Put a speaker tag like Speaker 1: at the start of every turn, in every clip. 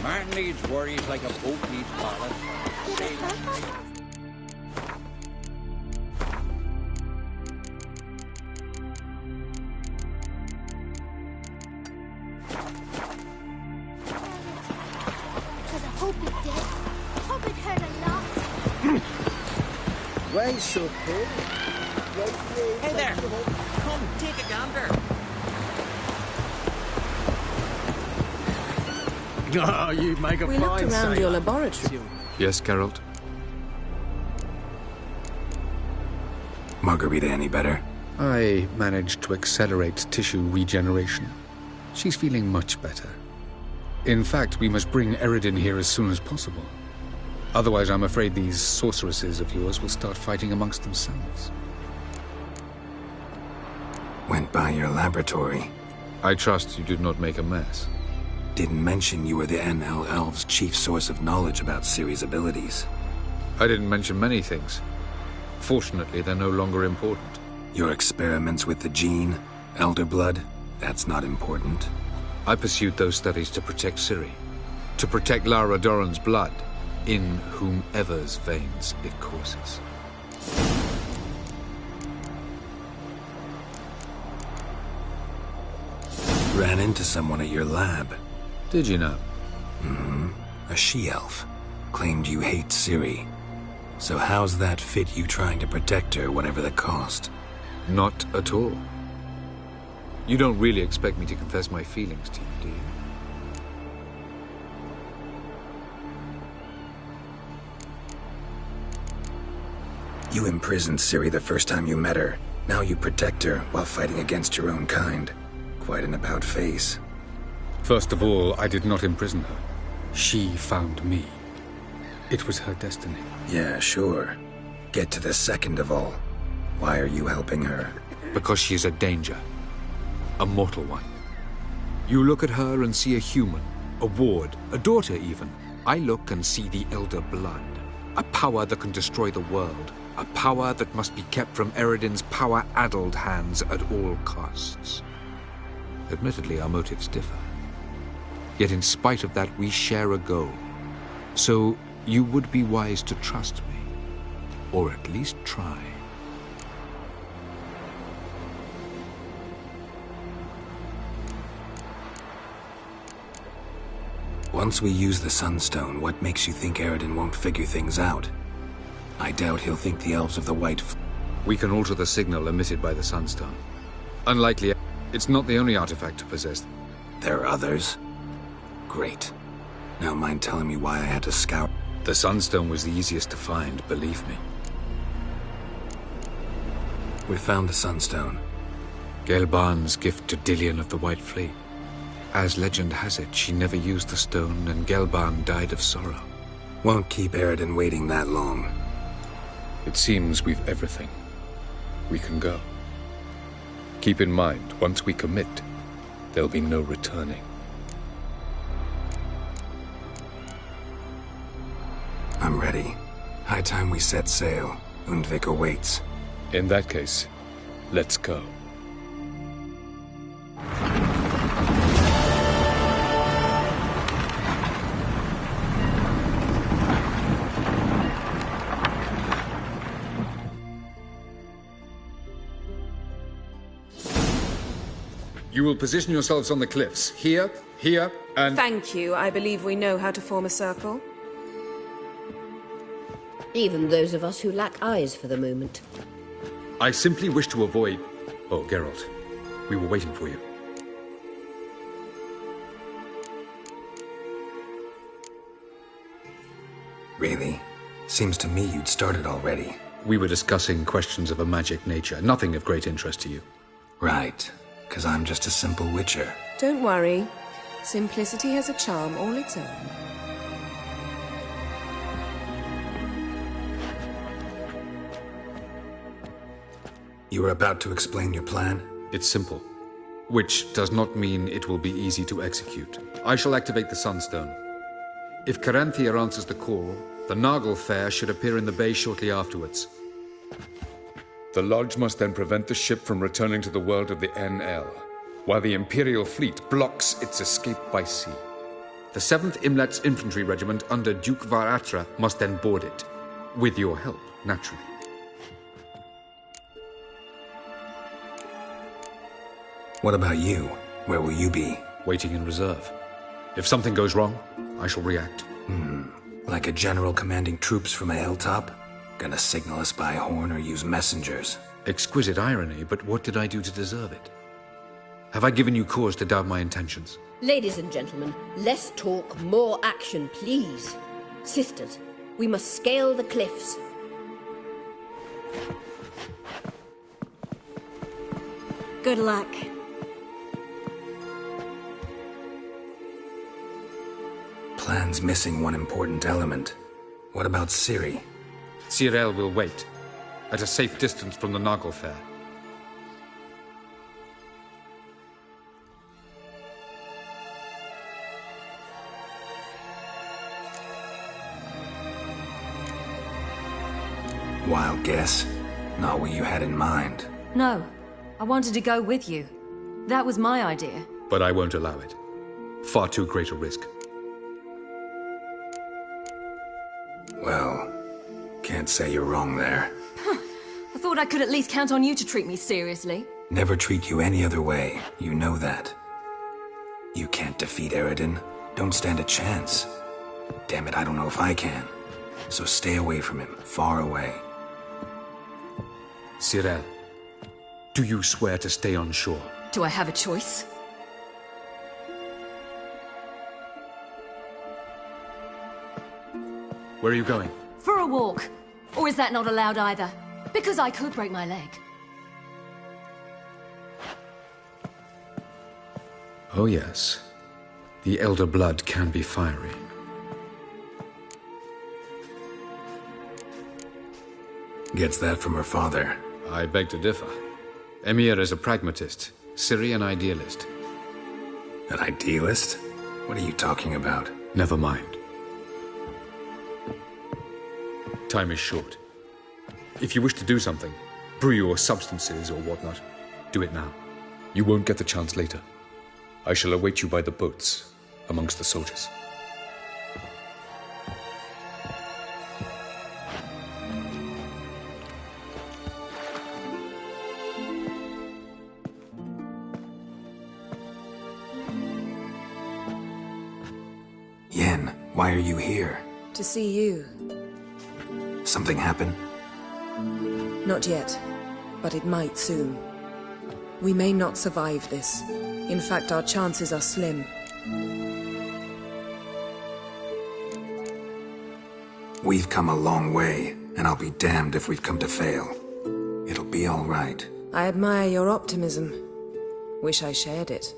Speaker 1: Man needs worries like a boat needs ballast.
Speaker 2: Why so cold?
Speaker 3: Hey there! Come, take a gander.
Speaker 2: Oh, you make a
Speaker 4: We looked
Speaker 2: fine
Speaker 4: around
Speaker 2: sailor.
Speaker 4: your laboratory.
Speaker 5: Yes, Geralt?
Speaker 6: Margarita any better?
Speaker 5: I managed to accelerate tissue regeneration. She's feeling much better. In fact, we must bring Eredin here as soon as possible. Otherwise, I'm afraid these sorceresses of yours will start fighting amongst themselves.
Speaker 6: Went by your laboratory.
Speaker 5: I trust you did not make a mess.
Speaker 6: Didn't mention you were the NL Elves' chief source of knowledge about Ciri's abilities.
Speaker 5: I didn't mention many things. Fortunately, they're no longer important.
Speaker 6: Your experiments with the gene, Elder Blood, that's not important.
Speaker 5: I pursued those studies to protect Ciri. To protect Lara Dorren's blood, in whomever's veins it courses.
Speaker 6: Ran into someone at your lab.
Speaker 5: Did you know?
Speaker 6: A she-elf. Claimed you hate Ciri. So how's that fit you trying to protect her, whatever the cost?
Speaker 5: Not at all. You don't really expect me to confess my feelings to you, do you?
Speaker 6: You imprisoned Ciri the first time you met her. Now you protect her while fighting against your own kind. Quite an about-face.
Speaker 5: First of all, I did not imprison her. She found me. It was her destiny.
Speaker 6: Yeah, sure. Get to the second of all. Why are you helping her?
Speaker 5: Because she is a danger. A mortal one. You look at her and see a human, a ward, a daughter even. I look and see the Elder Blood. A power that can destroy the world. A power that must be kept from Eredin's power-addled hands at all costs. Admittedly, our motives differ. Yet in spite of that, we share a goal. So you would be wise to trust me. Or at least try.
Speaker 6: Once we use the Sunstone, what makes you think Eredin won't figure things out? I doubt he'll think the Elves of the White...
Speaker 5: We can alter the signal emitted by the Sunstone. Unlikely, it's not the only artifact to possess.
Speaker 6: There are others? Great. Now mind telling me why I had to scour...
Speaker 5: The Sunstone was the easiest to find, believe me.
Speaker 6: We found the Sunstone.
Speaker 5: Gelban's gift to Dillion of the White Fleet. As legend has it, she never used the stone, and Gelban died of sorrow.
Speaker 6: Won't keep Eredin waiting that long.
Speaker 5: It seems we've everything. We can go. Keep in mind, once we commit, there'll be no returning.
Speaker 6: I'm ready. High time we set sail. Undvik awaits.
Speaker 5: In that case, let's go. You will position yourselves on the cliffs. Here, here, and...
Speaker 4: Thank you. I believe we know how to form a circle.
Speaker 7: Even those of us who lack eyes for the moment.
Speaker 5: I simply wish to avoid... Oh, Geralt. We were waiting for you.
Speaker 6: Really? Seems to me you'd started already.
Speaker 5: We were discussing questions of a magic nature. Nothing of great interest to you.
Speaker 6: Right. 'Cause I'm just a simple witcher.
Speaker 4: Don't worry. Simplicity has a charm all its own.
Speaker 6: You were about to explain your plan?
Speaker 5: It's simple. Which does not mean it will be easy to execute. I shall activate the Sunstone. If Caranthia answers the call, the Naglfar should appear in the bay shortly afterwards. The Lodge must then prevent the ship from returning to the world of the NL, while the Imperial fleet blocks its escape by sea. The 7th Imlet's infantry regiment under Duke Varatra must then board it. With your help, naturally.
Speaker 6: What about you? Where will you be?
Speaker 5: Waiting in reserve. If something goes wrong, I shall react.
Speaker 6: Like a general commanding troops from a hilltop? Gonna signal us by horn or use messengers?
Speaker 5: Exquisite irony, but what did I do to deserve it? Have I given you cause to doubt my intentions?
Speaker 7: Ladies and gentlemen, less talk, more action, please. Sisters, we must scale the cliffs.
Speaker 8: Good luck.
Speaker 6: Plan's missing one important element. What about Ciri?
Speaker 5: Cyril will wait, at a safe distance from the Naglfar.
Speaker 6: Wild guess. Not what you had in mind.
Speaker 8: No, I wanted to go with you. That was my idea.
Speaker 5: But I won't allow it. Far too great a risk.
Speaker 6: Well, can't say you're wrong there.
Speaker 8: I thought I could at least count on you to treat me seriously.
Speaker 6: Never treat you any other way. You know that. You can't defeat Eredin. Don't stand a chance. Damn it, I don't know if I can. So stay away from him. Far away.
Speaker 5: Cyril, do you swear to stay on shore?
Speaker 8: Do I have a choice?
Speaker 5: Where are you going?
Speaker 8: For a walk. Or is that not allowed either? Because I could break my leg.
Speaker 5: Oh yes. The elder blood can be fiery.
Speaker 6: Gets that from her father.
Speaker 5: I beg to differ. Emir is a pragmatist, Ciri an idealist.
Speaker 6: An idealist? What are you talking about?
Speaker 5: Never mind. Time is short. If you wish to do something, brew your substances or whatnot, do it now. You won't get the chance later. I shall await you by the boats, amongst the soldiers.
Speaker 6: Yen, why are you here?
Speaker 4: To see you.
Speaker 6: Something happen?
Speaker 4: Not yet, but it might soon. We may not survive this. In fact, our chances are slim.
Speaker 6: We've come a long way, and I'll be damned if we've come to fail. It'll be all right.
Speaker 4: I admire your optimism. Wish I shared it.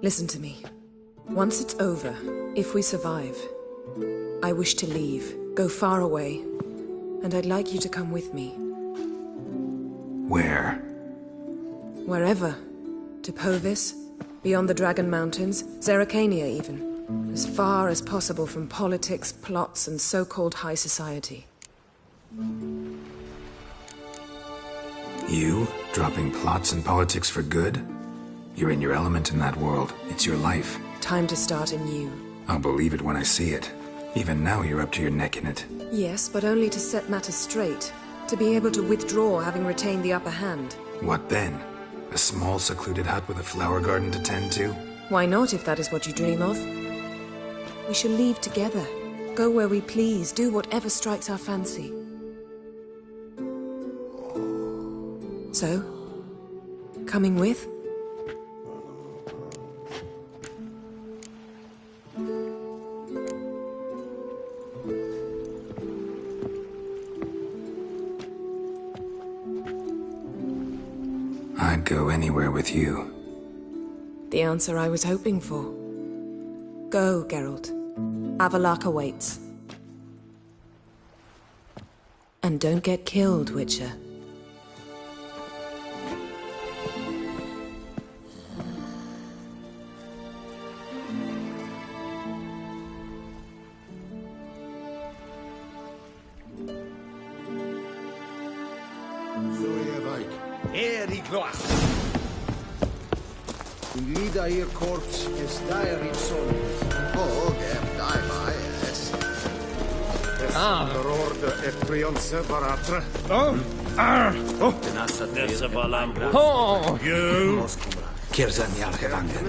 Speaker 4: Listen to me. Once it's over, if we survive, I wish to leave, go far away, and I'd like you to come with me.
Speaker 6: Where?
Speaker 4: Wherever. To Povis, beyond the Dragon Mountains, Zerrikania even. As far as possible from politics, plots, and so-called high society.
Speaker 6: You? Dropping plots and politics for good? You're in your element in that world. It's your life.
Speaker 4: Time to start anew.
Speaker 6: I'll believe it when I see it. Even now you're up to your neck in it.
Speaker 4: Yes, but only to set matters straight. To be able to withdraw having retained the upper hand.
Speaker 6: What then? A small secluded hut with a flower garden to tend to?
Speaker 4: Why not, if that is what you dream of? We shall leave together. Go where we please, do whatever strikes our fancy. So, coming with?
Speaker 6: I'd go anywhere with you.
Speaker 4: The answer I was hoping for. Go, Geralt. Avallac'h awaits. And don't get killed, Witcher.
Speaker 2: Lidair corpse is dire in solis.
Speaker 9: Oh, Daima, yes.
Speaker 2: Rord et trionse varatra.
Speaker 6: Kirzan Yargevangen.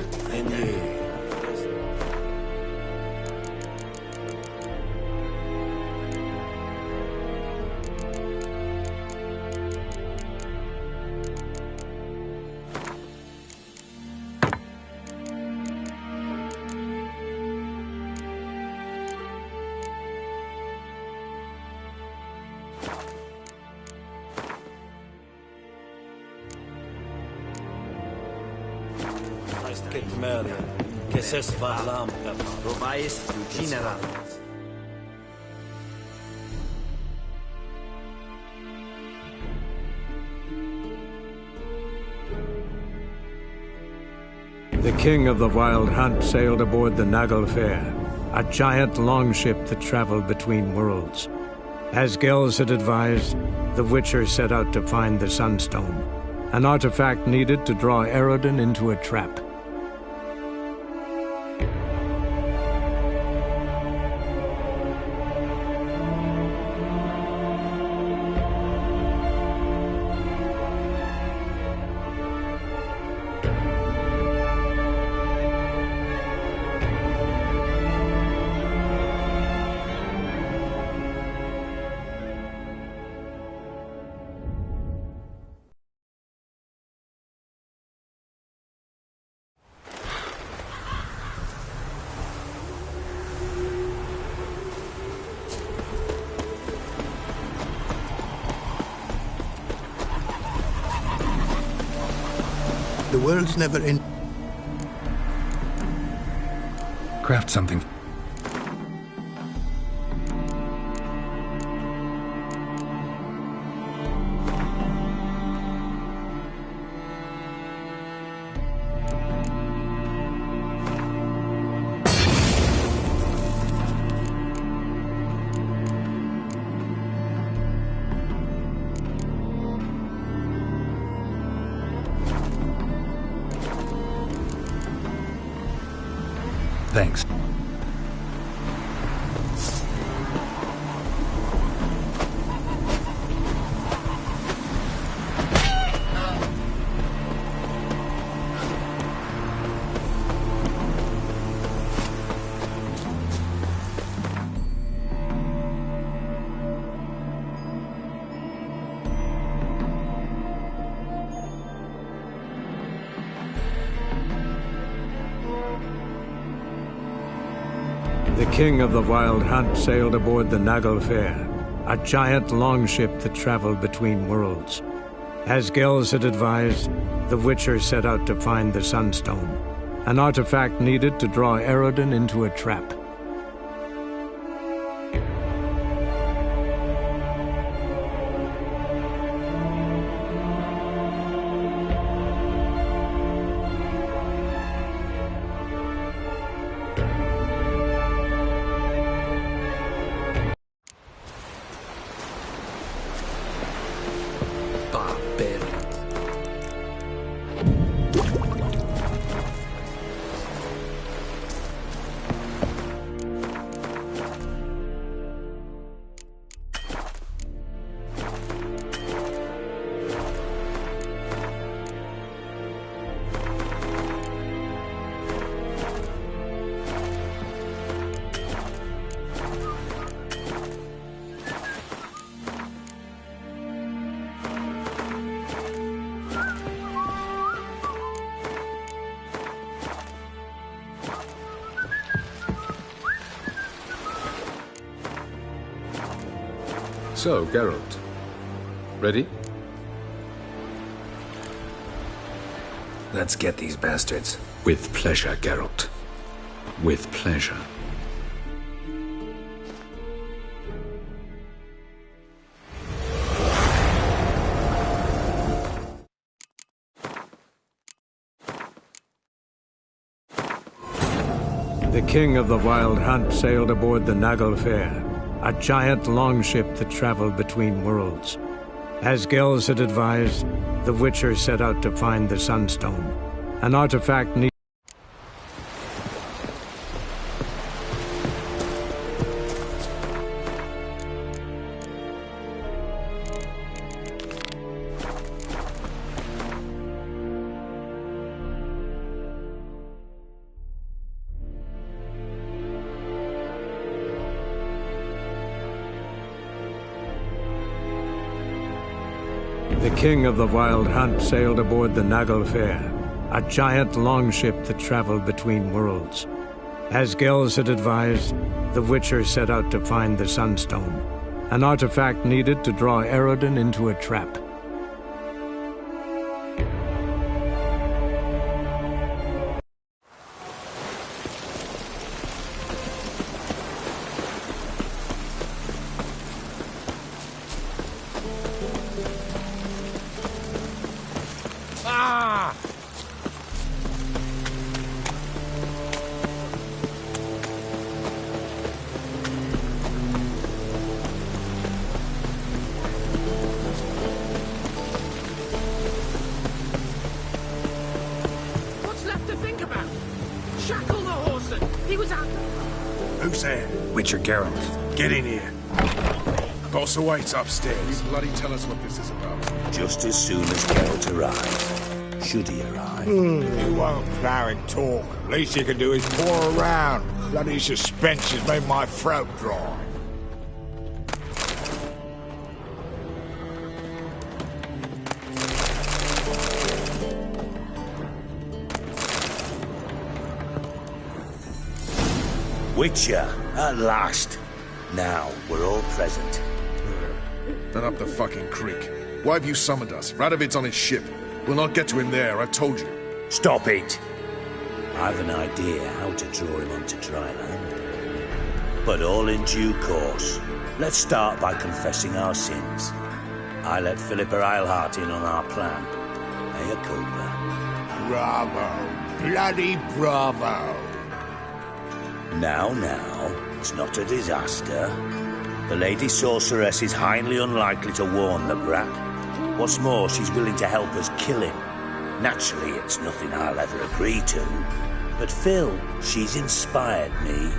Speaker 10: The king of the Wild Hunt sailed aboard the Naglfar, a giant longship that traveled between worlds. As Gels had advised, the Witcher set out to find the Sunstone, an artifact needed to draw Eredin into a trap.
Speaker 9: The world's never in.
Speaker 6: Craft something. Thanks.
Speaker 10: The king of the Wild Hunt sailed aboard the Naglfar, a giant longship that traveled between worlds. As Gels had advised, the Witcher set out to find the Sunstone, an artifact needed to draw Eredin into a trap.
Speaker 5: So, Geralt, ready?
Speaker 6: Let's get these bastards.
Speaker 5: With pleasure, Geralt. With pleasure.
Speaker 10: The king of the Wild Hunt sailed aboard the Naglfar, a giant longship that traveled between worlds. As Gels had advised, the Witcher set out to find the Sunstone, an artifact needed The king of the Wild Hunt sailed aboard the Naglfar, a giant longship that traveled between worlds. As Gels had advised, the Witcher set out to find the Sunstone, an artifact needed to draw Eredin into a trap.
Speaker 3: What's left to think about? Shackle the horse. He was out.
Speaker 2: Who's there?
Speaker 6: Witcher Geralt.
Speaker 2: Get in here. Boss awaits upstairs. You bloody tell us what this is about.
Speaker 11: Just as soon as Geralt arrives. Should he arrive?
Speaker 12: You won't plough and talk. Least you can do is pour around. Bloody suspense has made my throat dry.
Speaker 11: Witcher, at last. Now, we're all present.
Speaker 2: Then up the fucking creek. Why have you summoned us? Radovid's on his ship. We'll not get to him there, I've told you.
Speaker 11: Stop it! I've an idea how to draw him onto dry land. But all in due course. Let's start by confessing our sins. I let Philippa Eilhart in on our plan. Mea culpa.
Speaker 12: Bravo. Bloody bravo.
Speaker 11: Now, it's not a disaster. The Lady Sorceress is highly unlikely to warn the brat. What's more, she's willing to help us kill him. Naturally, it's nothing I'll ever agree to. But Phil, she's inspired me.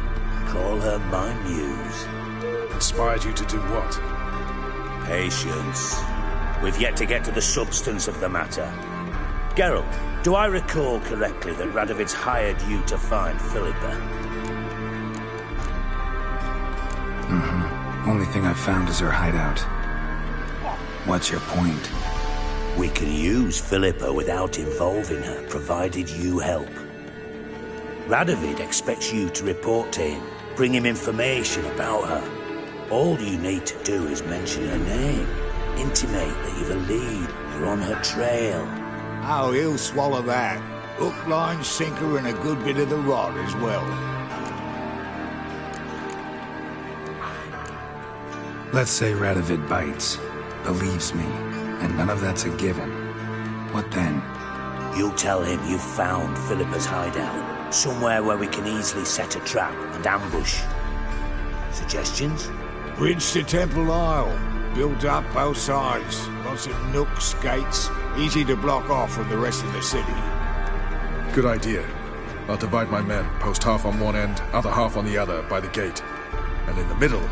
Speaker 11: Call her my muse.
Speaker 2: Inspired you to do what?
Speaker 11: Patience. We've yet to get to the substance of the matter. Geralt, do I recall correctly that Radovid's hired you to find Philippa?
Speaker 6: Only thing I've found is her hideout. What's your point?
Speaker 11: We can use Philippa without involving her, provided you help. Radovid expects you to report to him, bring him information about her. All you need to do is mention her name, intimate that you've a lead, you're on her trail.
Speaker 12: Oh, he'll swallow that. Hook, line, sinker, and a good bit of the rod as well.
Speaker 6: Let's say Radovid bites, believes me, and none of that's a given. What then?
Speaker 11: You'll tell him you've found Philippa's hideout, somewhere where we can easily set a trap and ambush. Suggestions?
Speaker 12: Bridge to Temple Isle. Built up both sides. Lots of nooks, gates. Easy to block off from the rest of the city.
Speaker 2: Good idea. I'll divide my men, post half on one end, other half on the other, by the gate. And in the middle,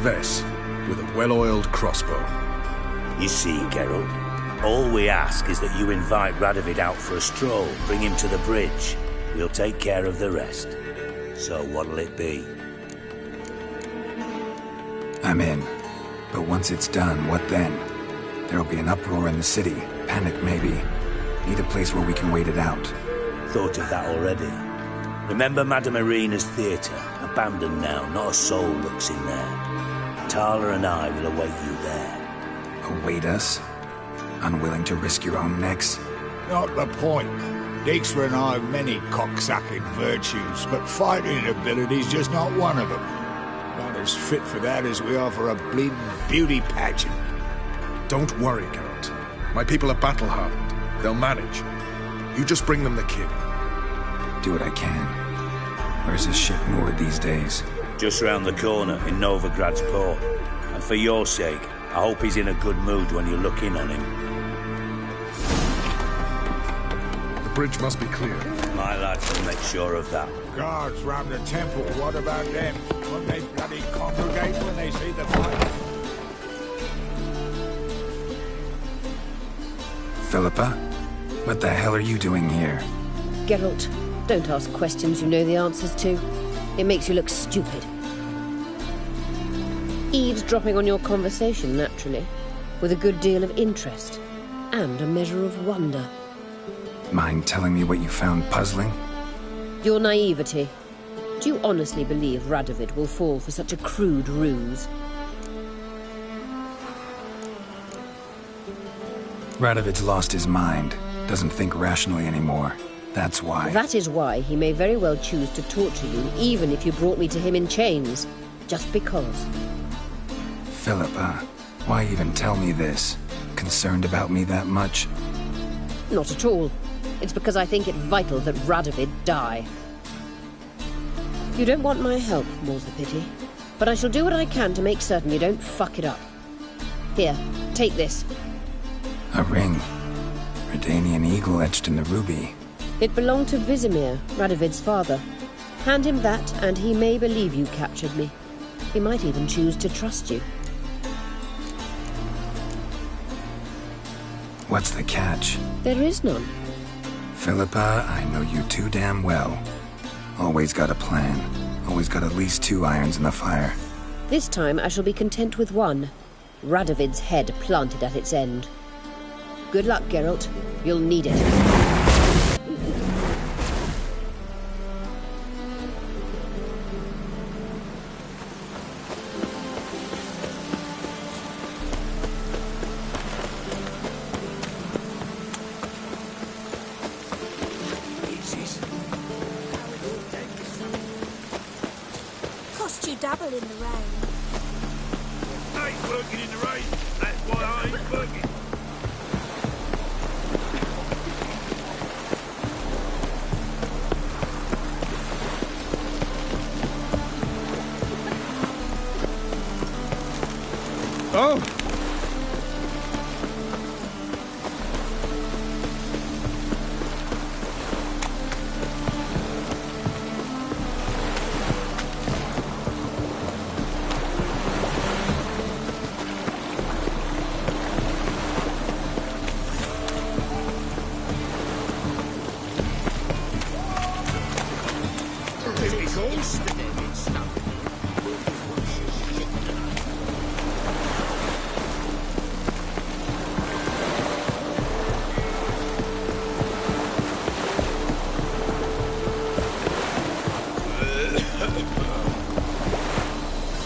Speaker 2: Ves, with a well-oiled crossbow.
Speaker 11: You see, Geralt, all we ask is that you invite Radovid out for a stroll, bring him to the bridge. We'll take care of the rest. So what'll it be?
Speaker 6: I'm in. But once it's done, what then? There'll be an uproar in the city. Panic, maybe. Need a place where we can wait it out.
Speaker 11: Thought of that already. Remember Madame Irina's theatre? Abandoned now, not a soul looks in there. Tala and I will await you there.
Speaker 6: Await us? Unwilling to risk your own necks?
Speaker 12: Not the point. Dijkstra and I have many cocksucking virtues, but fighting ability's just not one of them. Not as fit for that as we are for a bleeding beauty pageant.
Speaker 2: Don't worry, Geralt. My people are battle-hardened. They'll manage. You just bring them the kid.
Speaker 6: Do what I can. Where's this ship moored these days?
Speaker 11: Just round the corner in Novigrad's port. And for your sake, I hope he's in a good mood when you look in on him.
Speaker 2: The bridge must be clear.
Speaker 11: My lads will make sure of that.
Speaker 12: Guards round the temple, what about them? Won't they bloody congregate when they see the fight?
Speaker 6: Philippa? What the hell are you doing here?
Speaker 7: Geralt, don't ask questions you know the answers to. It makes you look stupid. Eavesdropping on your conversation, naturally. with a good deal of interest and a measure of wonder.
Speaker 6: Mind telling me what you found puzzling?
Speaker 7: Your naivety. Do you honestly believe Radovid will fall for such a crude ruse?
Speaker 6: Radovid's lost his mind. Doesn't think rationally anymore. That's why.
Speaker 7: That is why he may very well choose to torture you, even if you brought me to him in chains. Just because.
Speaker 6: Philippa, why even tell me this? Concerned about me that much?
Speaker 7: Not at all. It's because I think it vital that Radovid die. You don't want my help, more's the pity. But I shall do what I can to make certain you don't fuck it up. Here, take this.
Speaker 6: A ring. Redanian eagle etched in the ruby.
Speaker 7: It belonged to Vizimir, Radovid's father. Hand him that, and he may believe you captured me. He might even choose to trust you.
Speaker 6: What's the catch?
Speaker 7: There is none.
Speaker 6: Philippa, I know you too damn well. Always got a plan. Always got at least 2 irons in the fire.
Speaker 7: This time I shall be content with one. Radovid's head planted at its end. Good luck, Geralt. You'll need it.
Speaker 13: Cost you double in the rain.
Speaker 14: I ain't working in the rain. That's why I ain't working.
Speaker 1: Oh!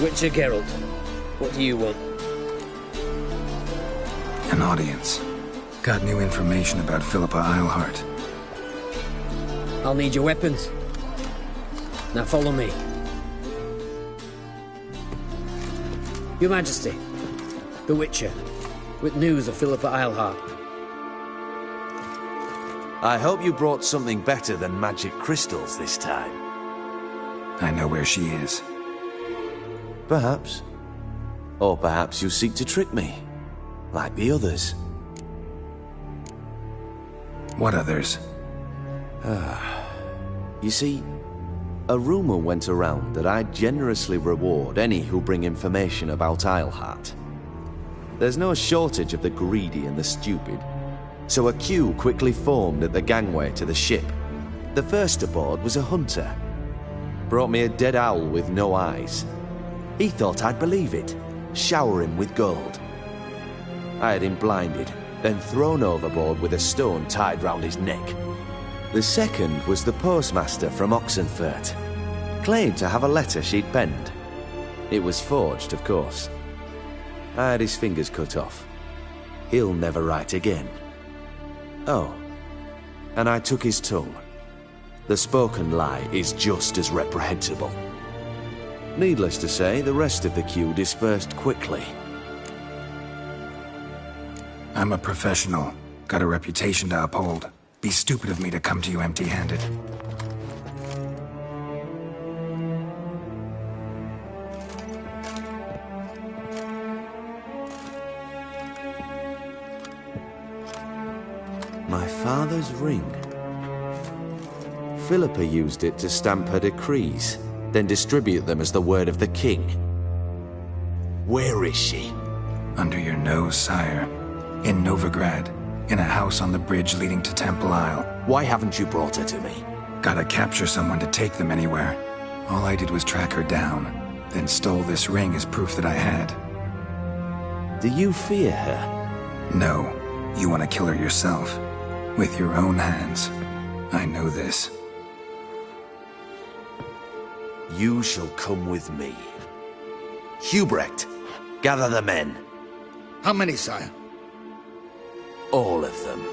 Speaker 15: Witcher Geralt, what do you want?
Speaker 6: An audience. Got new information about Philippa Eilhart.
Speaker 15: I'll need your weapons. Now follow me. Your Majesty, the Witcher, with news of Philippa Eilhart.
Speaker 16: I hope you brought something better than magic crystals this time.
Speaker 6: I know where she is.
Speaker 16: Perhaps. Or perhaps you seek to trick me, like the others.
Speaker 6: What others?
Speaker 16: You see, a rumor went around that I'd generously reward any who bring information about Eilhart. There's no shortage of the greedy and the stupid, so a queue quickly formed at the gangway to the ship. The first aboard was a hunter. Brought me a dead owl with no eyes. He thought I'd believe it, shower him with gold. I had him blinded, then thrown overboard with a stone tied round his neck. The second was the postmaster from Oxenfurt. Claimed to have a letter she'd penned. It was forged, of course. I had his fingers cut off. He'll never write again. Oh, and I took his tongue. The spoken lie is just as reprehensible. Needless to say, the rest of the queue dispersed quickly.
Speaker 6: I'm a professional. Got a reputation to uphold. Be stupid of me to come to you empty-handed.
Speaker 16: My father's ring. Philippa used it to stamp her decrees, then distribute them as the word of the king. Where is she?
Speaker 6: Under your nose, sire. In Novigrad. In a house on the bridge leading to Temple Isle.
Speaker 16: Why haven't you brought her to me?
Speaker 6: Gotta capture someone to take them anywhere. All I did was track her down, then stole this ring as proof that I had.
Speaker 16: Do you fear her?
Speaker 6: No. You want to kill her yourself. With your own hands. I know this.
Speaker 16: You shall come with me. Hubrecht, gather the men.
Speaker 12: How many, sire?
Speaker 16: All of them.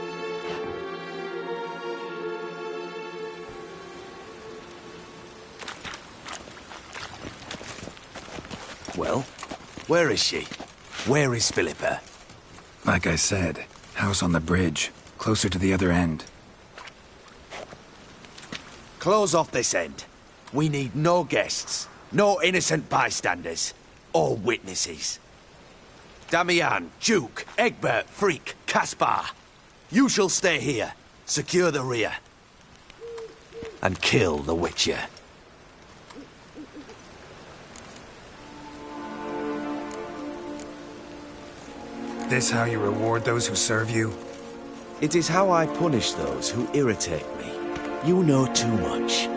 Speaker 16: Well, where is she? Where is Philippa?
Speaker 6: Like I said, house on the bridge, closer to the other end.
Speaker 16: Close off this end. We need no guests, no innocent bystanders, or witnesses. Damian, Duke, Egbert, Freak, Caspar. You shall stay here, secure the rear, and kill the Witcher.
Speaker 6: This how you reward those who serve you?
Speaker 16: It is how I punish those who irritate me. You know too much.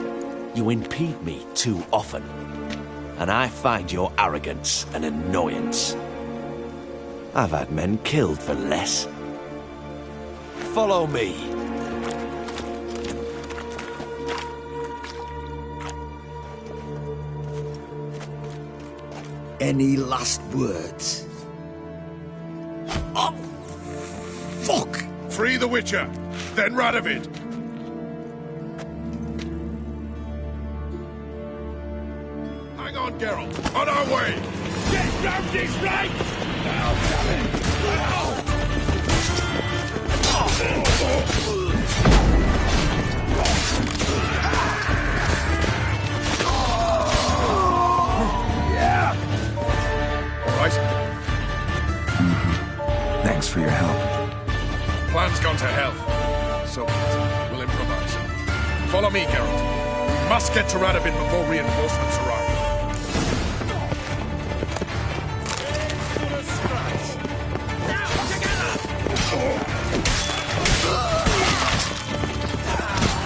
Speaker 16: You impede me too often. And I find your arrogance an annoyance. I've had men killed for less. Follow me.
Speaker 12: Any last words? Oh, fuck!
Speaker 2: Free the Witcher, then Radovid. Hang on, Geralt. On our way!
Speaker 14: Get down this right! Now, damn it!
Speaker 2: Yeah! All right?
Speaker 6: Thanks for your help.
Speaker 2: Plan's gone to hell. So we'll improvise. Follow me, Geralt. We must get to Radovid before reinforcements arrive.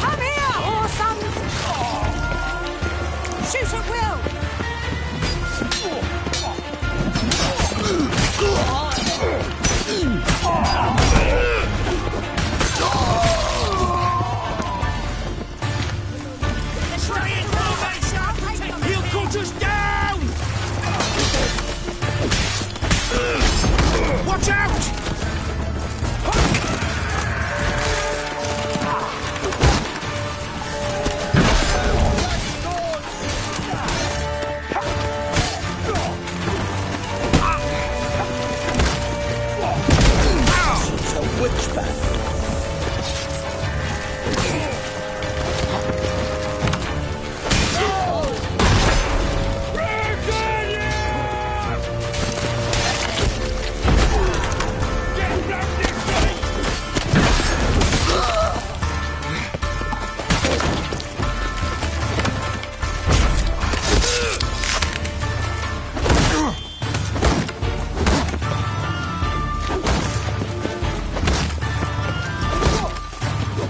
Speaker 13: Come here, whoresons! Shoot at will!
Speaker 14: He'll cut us down! Watch out!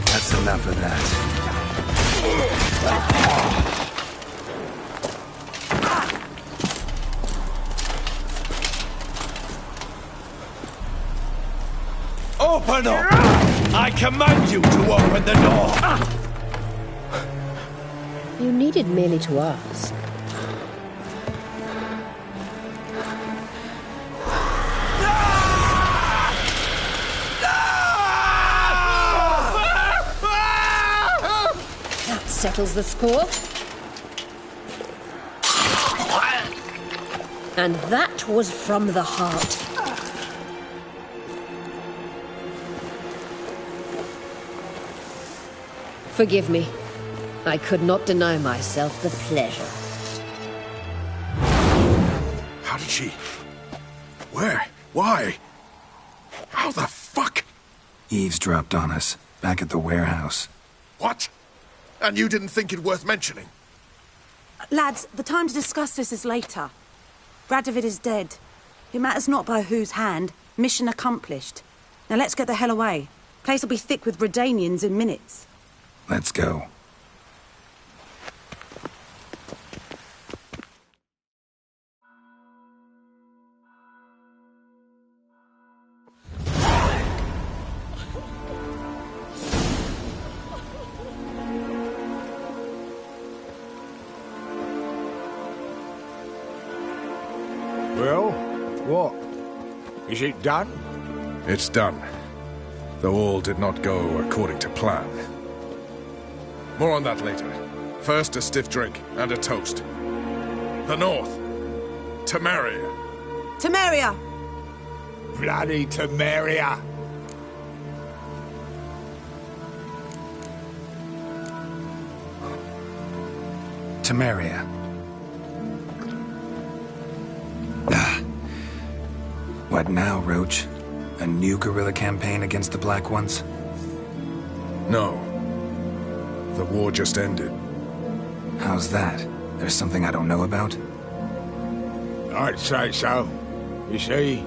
Speaker 6: That's enough of that.
Speaker 16: Open up! I command you to open the door!
Speaker 7: You needed merely to ask. That settles the score. And that was from the heart. Forgive me. I could not deny myself the pleasure.
Speaker 2: How did she? Where? Why? How the fuck?
Speaker 6: Eavesdropped on us, back at the warehouse.
Speaker 2: What? And you didn't think it worth mentioning?
Speaker 17: Lads, the time to discuss this is later. Radovid is dead. It matters not by whose hand. Mission accomplished. Now let's get the hell away. Place will be thick with Redanians in minutes.
Speaker 6: Let's go.
Speaker 12: Well, what? Is it done?
Speaker 2: It's done. Though all did not go according to plan. More on that later. First, a stiff drink and a toast. The North. Temeria.
Speaker 17: Temeria!
Speaker 12: Bloody Temeria!
Speaker 6: Temeria. What now, Roach? A new guerrilla campaign against the Black Ones?
Speaker 2: No. The war just ended.
Speaker 6: How's that? There's something I don't know about?
Speaker 12: I'd say so. You see,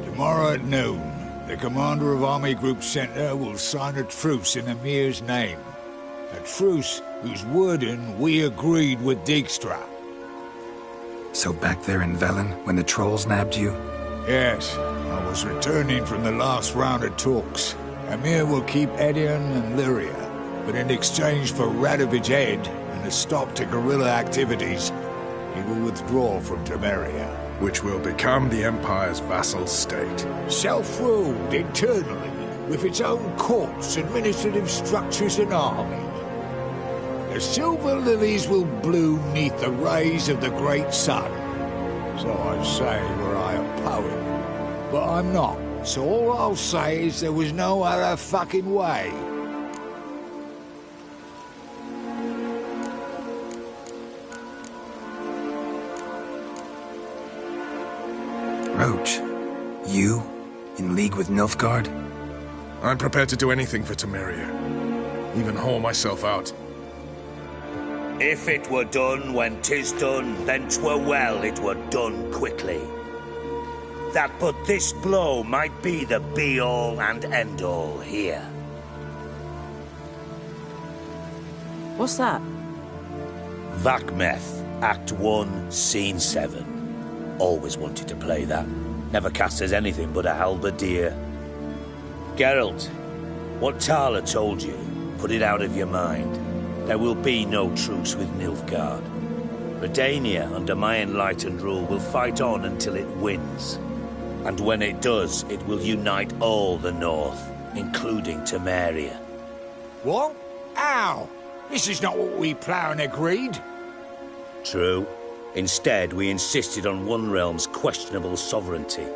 Speaker 12: tomorrow at noon, the commander of Army Group Center will sign a truce in Emir's name. A truce whose wording we agreed with Dijkstra.
Speaker 6: So back there in Velen, when the trolls nabbed you?
Speaker 12: Yes, I was returning from the last round of talks. Emir will keep Edion and Lyria, but in exchange for Radovid's head and a stop to guerrilla activities, he will withdraw from Temeria.
Speaker 2: Which will become the Empire's vassal state.
Speaker 12: Self-ruled internally, with its own courts, administrative structures and army. The silver lilies will bloom neath the rays of the great sun. So I say were I a poet. But I'm not, so all I'll say is there was no other fucking way.
Speaker 6: Roach, you? In league with Nilfgaard?
Speaker 2: I'm prepared to do anything for Temeria. Even haul myself out.
Speaker 11: If it were done when 'tis done, then 'twere well it were done quickly. That but this blow might be the be-all and end-all here.
Speaker 17: What's that?
Speaker 11: Vakmeth, Act 1, Scene 7. Always wanted to play that. Never cast as anything but a halberdier. Geralt, what Tala told you, put it out of your mind. There will be no truce with Nilfgaard. Redania, under my enlightened rule, will fight on until it wins. And when it does, it will unite all the North, including Temeria.
Speaker 12: What? How? This is not what we planned and agreed.
Speaker 11: True. Instead, we insisted on one realm's questionable sovereignty.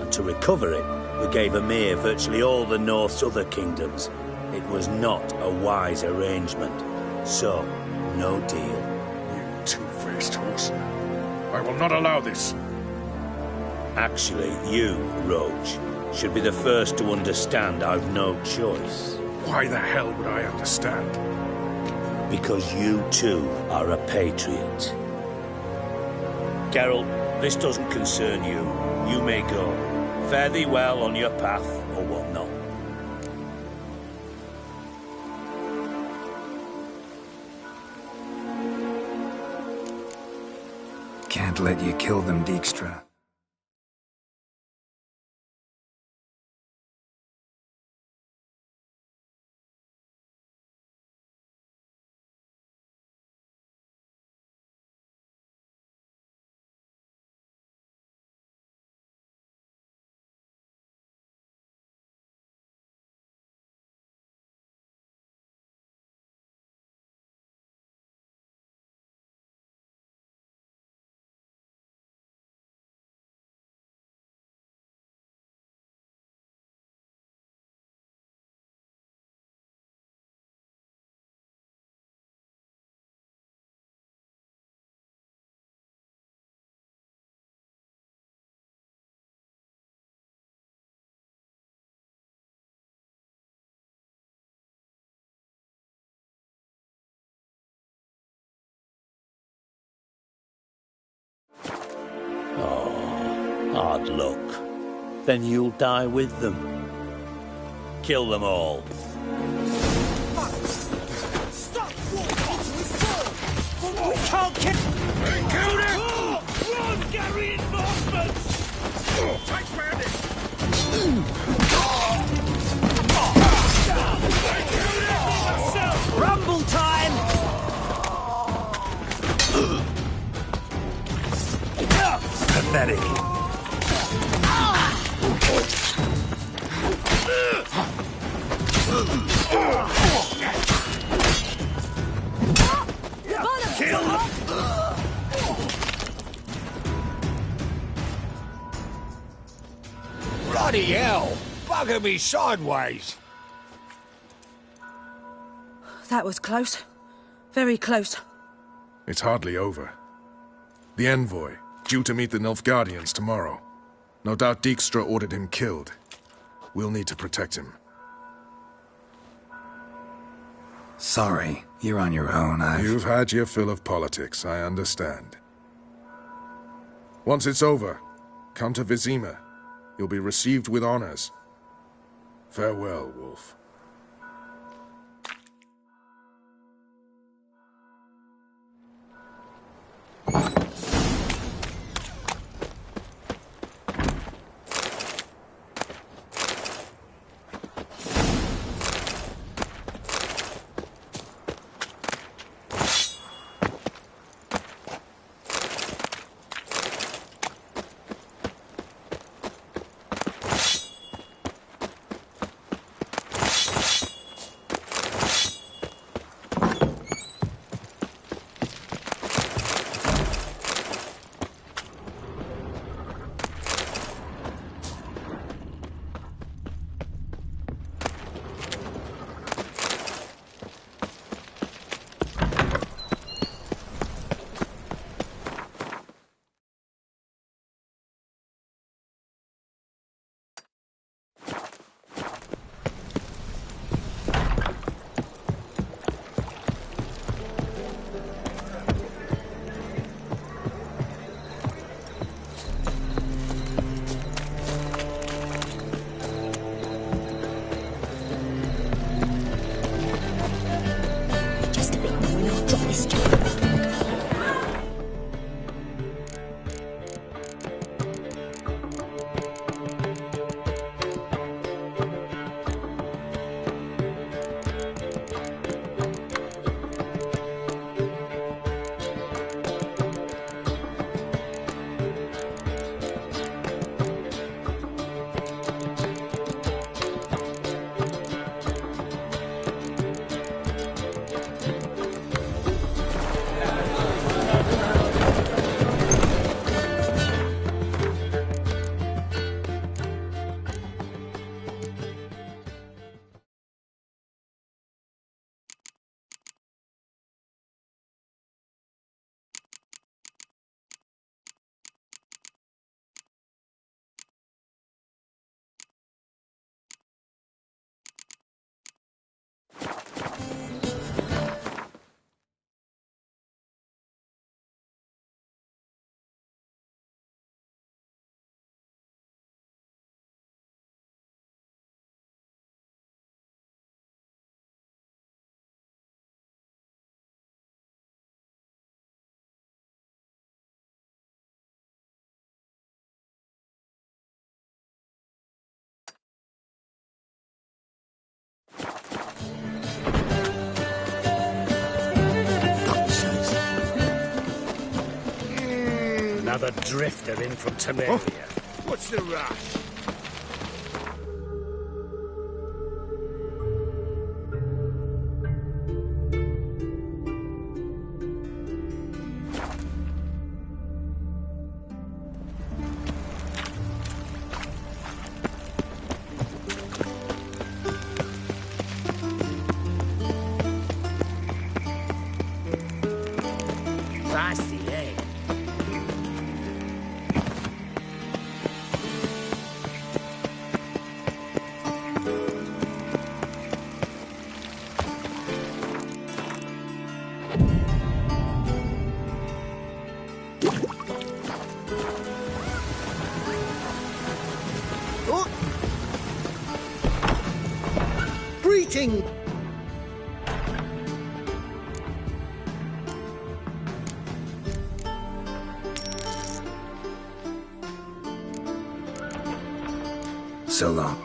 Speaker 11: And to recover it, we gave Emir virtually all the North's other kingdoms. It was not a wise arrangement. So, no deal.
Speaker 2: You two-faced horse. I will not allow this.
Speaker 11: Actually, you, Roach, should be the first to understand I've no choice.
Speaker 2: Why the hell would I understand?
Speaker 11: Because you, too, are a patriot. Geralt, this doesn't concern you. You may go. Fare thee well on your path, or whatnot.
Speaker 6: Can't let you kill them, Dijkstra.
Speaker 11: Hard luck. Then you'll die with them. Kill them all.
Speaker 3: Stop! We can't kill... Killed him! Run, Gary! Reinforcements! Takes Rumble time! pathetic.
Speaker 12: Bloody hell! Bugger me sideways!
Speaker 17: That was close. Very close.
Speaker 2: It's hardly over. The envoy, due to meet the Nilfgaardians tomorrow. No doubt Dijkstra ordered him killed. We'll need to protect him.
Speaker 6: Sorry, you're on your own.
Speaker 2: You've had your fill of politics, I understand. Once it's over, come to Vizima. You'll be received with honors. Farewell, Wolf.
Speaker 3: Another drifter in from Temeria.
Speaker 14: What's the rush?
Speaker 3: Classy, eh?
Speaker 9: Greeting!
Speaker 6: So long.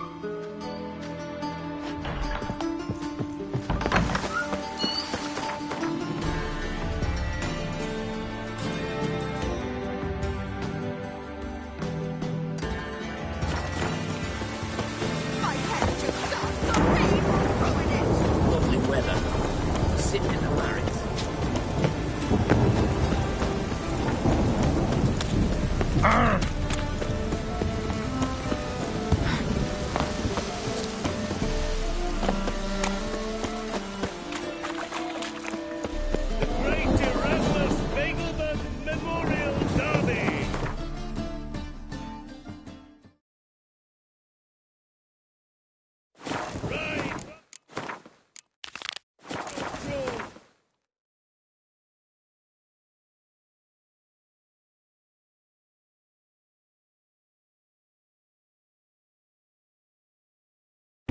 Speaker 14: Great Erasmus Begelman Memorial Derby.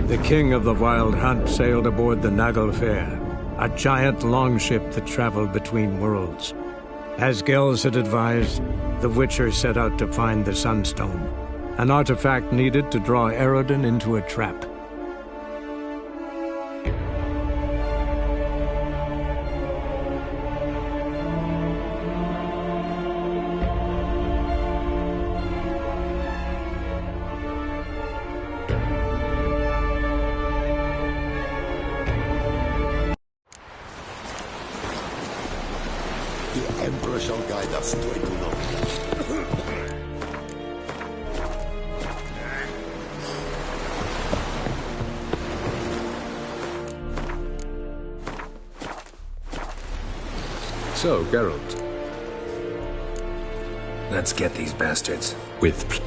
Speaker 10: The king of the Wild Hunt sailed aboard the Naglfar, a giant longship that traveled between worlds. As Gels had advised, the Witcher set out to find the Sunstone, an artifact needed to draw Eredin into a trap.
Speaker 18: The Emperor shall guide us to Equinor.
Speaker 5: So, Geralt.
Speaker 6: Let's get these bastards.
Speaker 5: With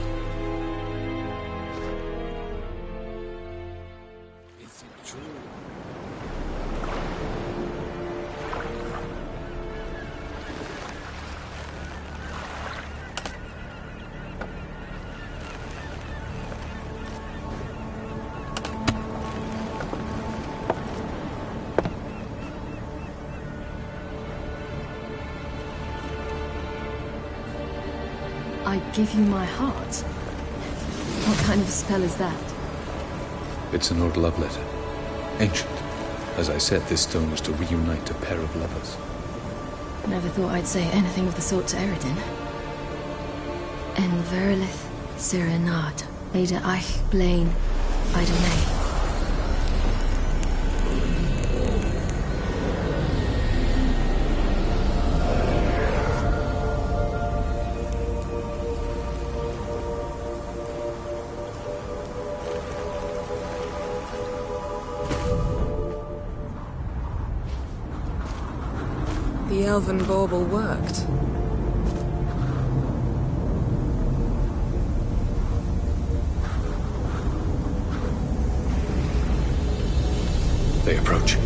Speaker 8: I give you my heart? What kind of spell is that?
Speaker 5: It's an old love letter. Ancient. As I said, this stone was to reunite a pair of lovers.
Speaker 8: Never thought I'd say anything of the sort to Eredin. En verilith serenad, Ada eich blaen, Ida May.
Speaker 4: The elven bauble worked.
Speaker 5: They approach.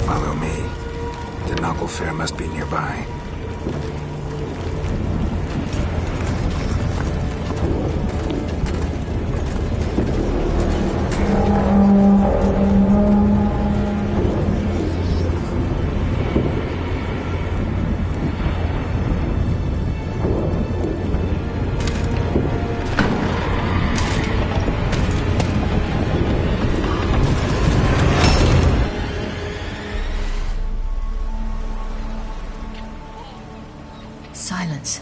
Speaker 6: Follow me. The Naglfar must be nearby.
Speaker 8: Silence.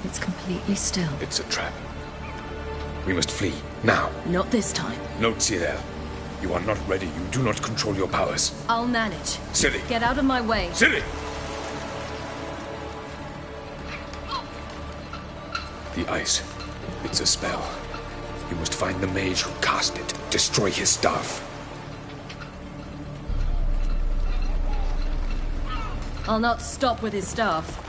Speaker 8: It's completely still.
Speaker 5: It's a trap. We must flee.
Speaker 2: Now.
Speaker 8: Not this time.
Speaker 2: No, Cyril. You are not ready. You do not control your powers.
Speaker 8: I'll manage.
Speaker 2: Ciri!
Speaker 8: Get out of my way.
Speaker 2: Ciri! The ice. It's a spell. You must find the mage who cast it. Destroy his staff.
Speaker 8: I'll not stop with his staff.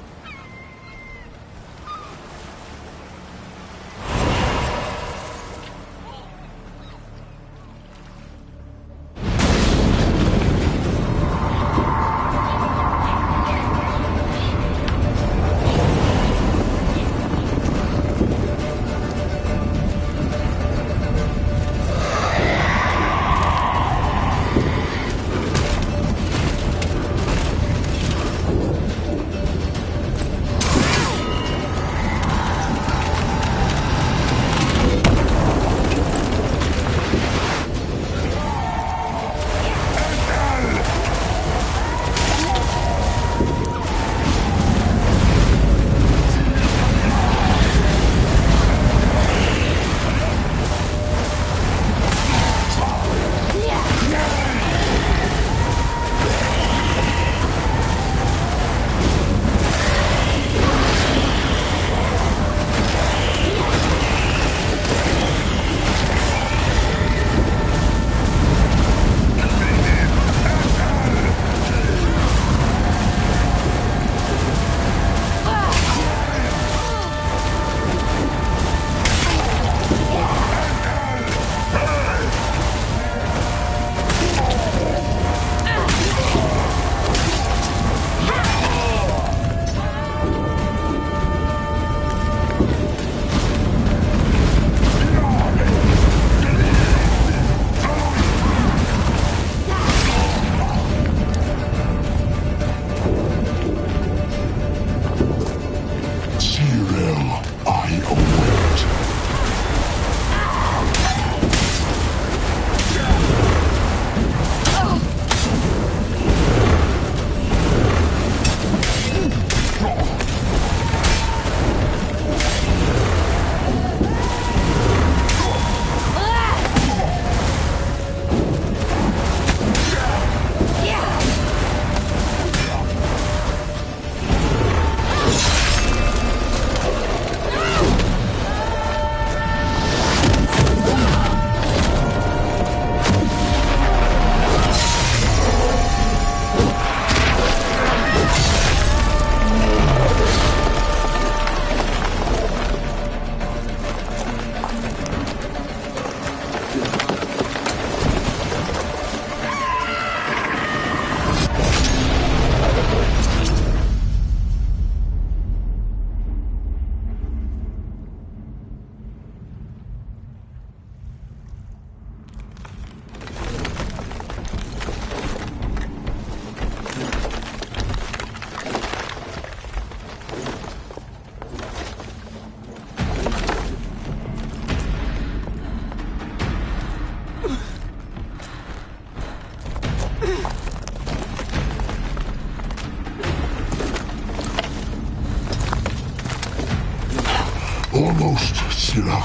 Speaker 3: Almost, Scylla.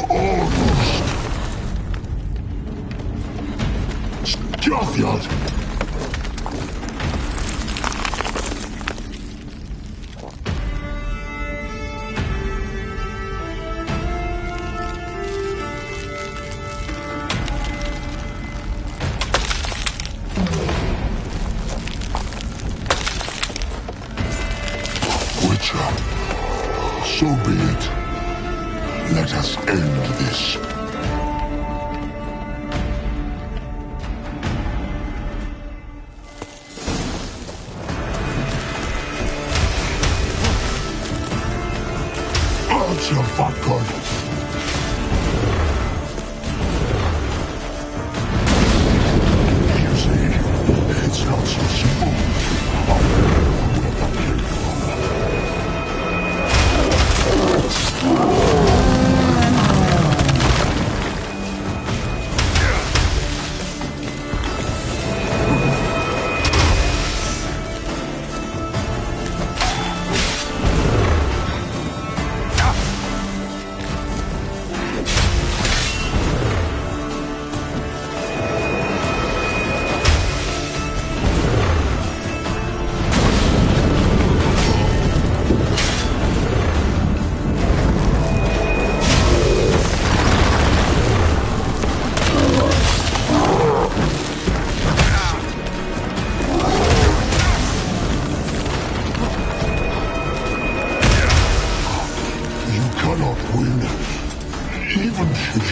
Speaker 3: Almost. Skjaldfjord! Witcher, so be it. Let us end this.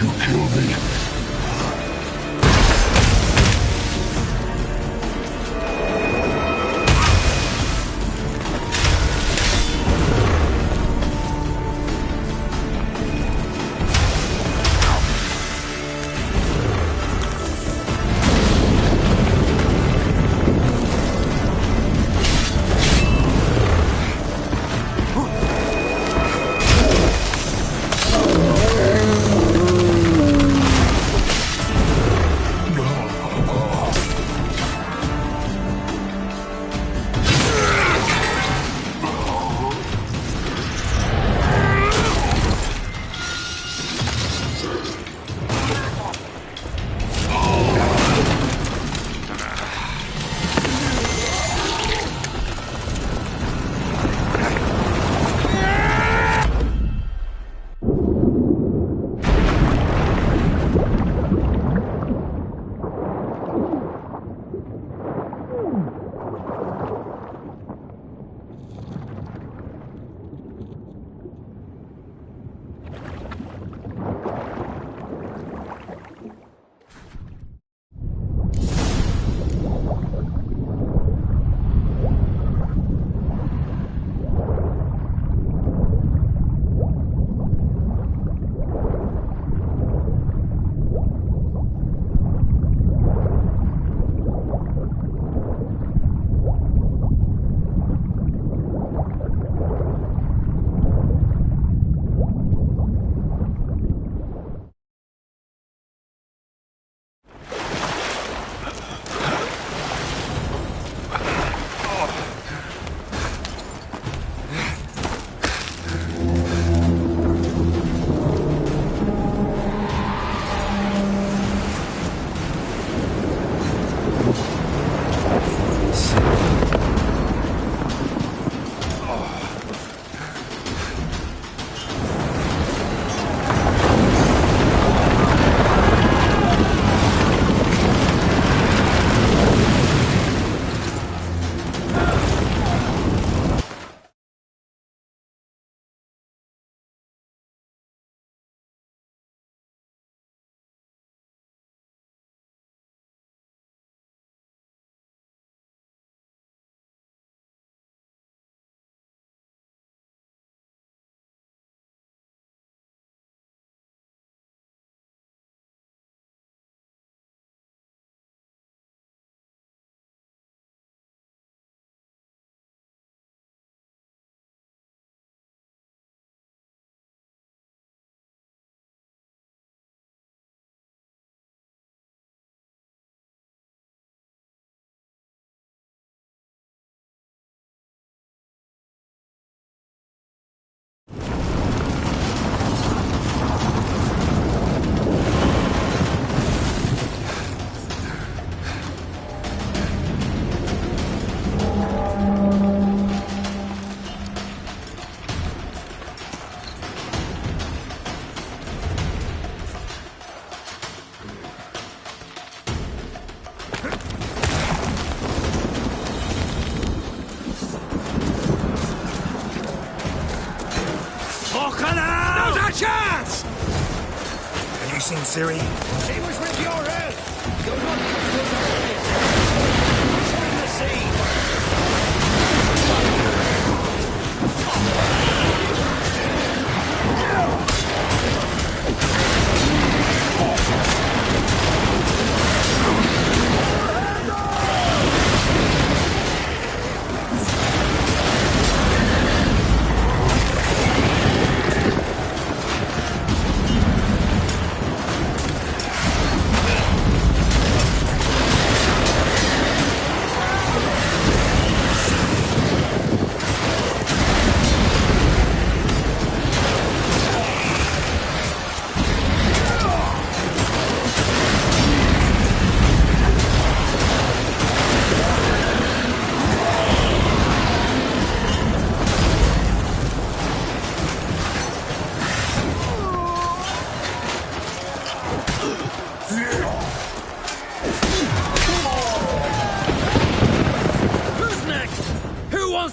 Speaker 3: you kill me? chance!
Speaker 6: Have you seen Ciri?
Speaker 3: She was with your help! You're not in the sea!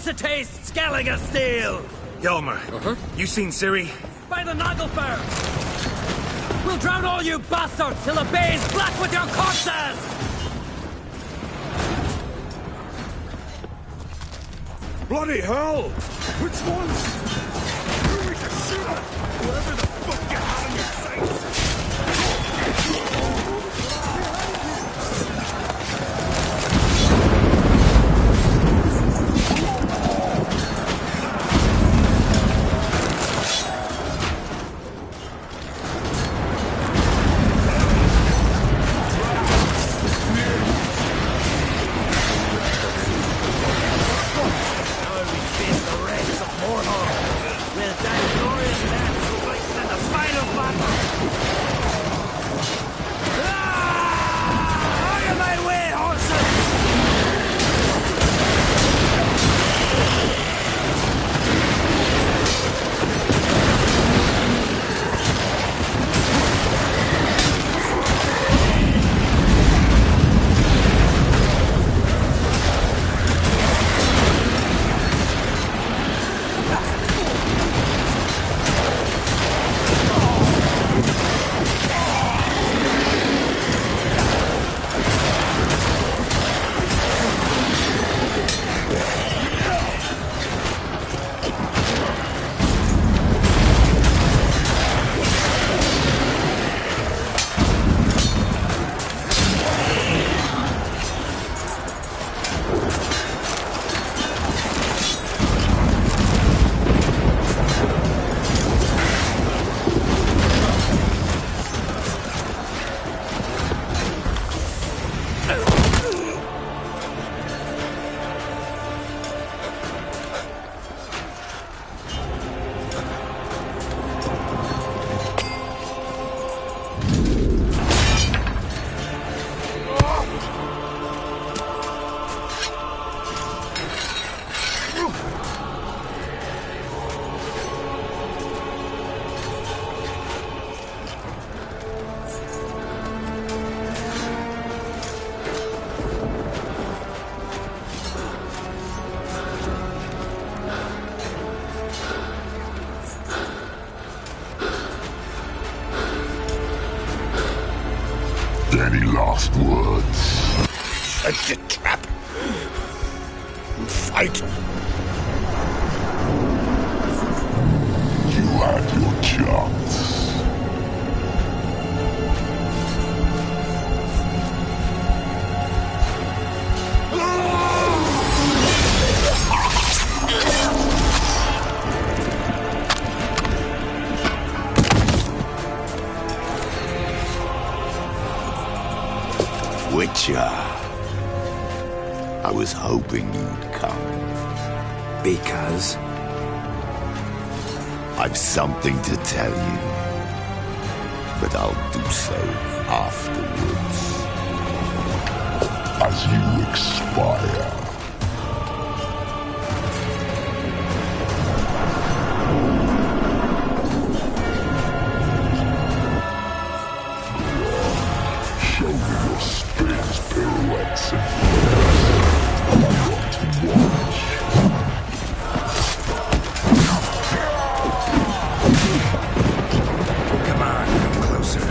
Speaker 19: To taste Skelliger steel!
Speaker 6: Hjalmar, you seen Ciri?
Speaker 19: By the Nagelfar! We'll drown all you bastards till the bay's black with your corpses!
Speaker 14: Bloody hell! Which ones? Who we can shoot at? Whoever the fuck you have in your sights!
Speaker 20: Any last words?
Speaker 12: Set the trap. Fight.
Speaker 20: You had your chance.
Speaker 18: Witcher. I was hoping you'd come.
Speaker 6: Because?
Speaker 18: I've something to tell you. But I'll do so afterwards.
Speaker 20: As you expire. Show me your spins, pirouettes, and I want to watch.
Speaker 6: Come on, come closer.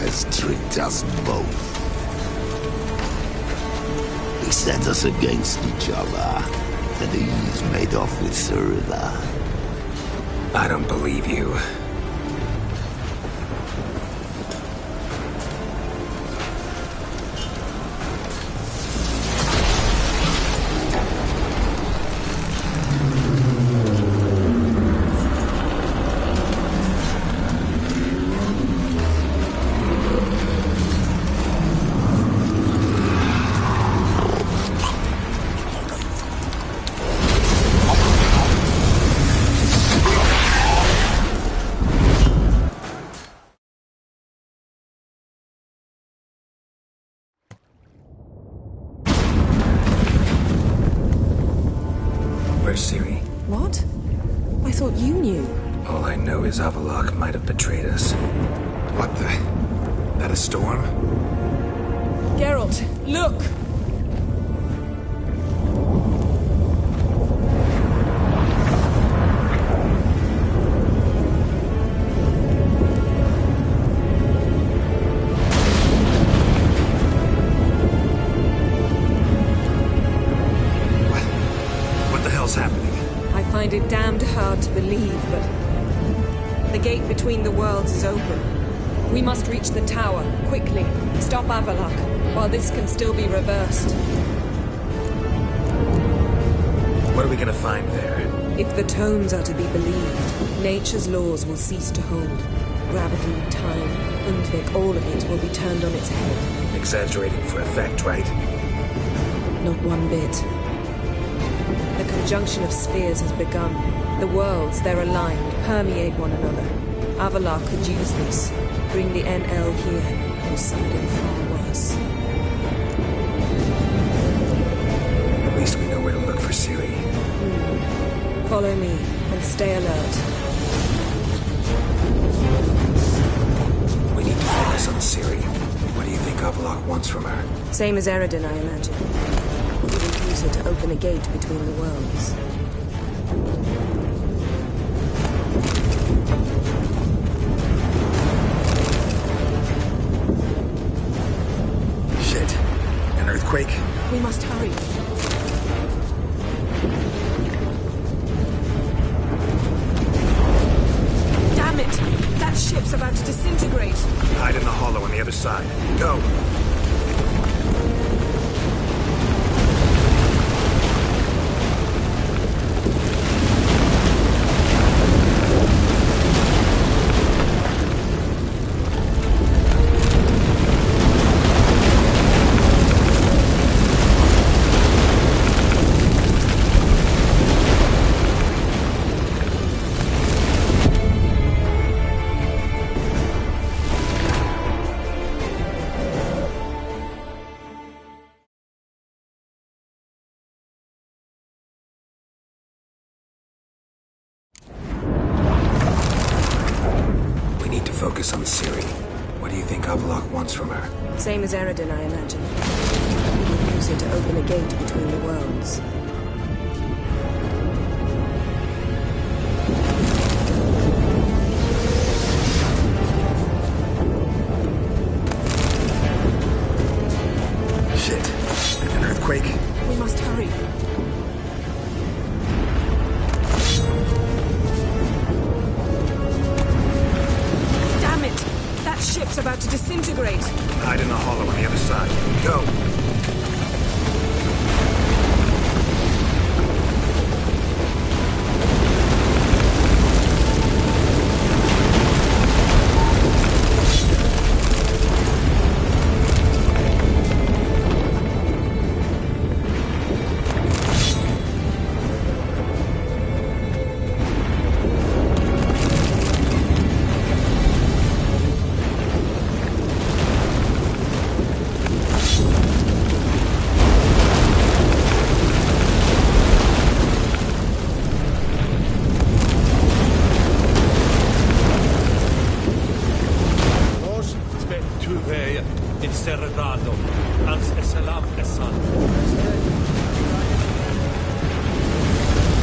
Speaker 18: has tricked us both. He set us against each other, and he's made off with Cirilla.
Speaker 6: I don't believe you. Where's Ciri?
Speaker 4: What? I thought you knew.
Speaker 6: All I know is Avallac'h might have betrayed us. What the? That a storm?
Speaker 4: Geralt, look! I find it damned hard to believe, but the gate between the worlds is open. We must reach the tower, quickly. Stop Avallac'h, while this can still be reversed.
Speaker 6: What are we gonna find there?
Speaker 4: If the tomes are to be believed, nature's laws will cease to hold. Gravity, time, Undvik, all of it will be turned on its head.
Speaker 6: Exaggerating for effect, right?
Speaker 4: Not one bit. The conjunction of spheres has begun. The worlds, they're aligned, permeate one another. Avallac'h could use this, bring the NL here, or something far worse.
Speaker 6: At least we know where to look for Ciri.
Speaker 4: Follow me, and stay alert.
Speaker 6: We need to focus on Ciri. What do you think Avallac'h wants from her?
Speaker 4: Same as Eredin, I imagine. We will use it to open a gate between the worlds.
Speaker 6: Shit. An earthquake?
Speaker 4: We must hurry. Damn it! That ship's about to disintegrate.
Speaker 6: Hide in the hollow on the other side. Go! Focus on Ciri. What do you think Avallac'h wants from her?
Speaker 4: Same as Eredin, I imagine. We will use it to open a gate between the worlds.
Speaker 6: Shit. An earthquake?
Speaker 4: We must hurry. Ship's about to disintegrate.
Speaker 6: Hide in the hollow on the other side. Go!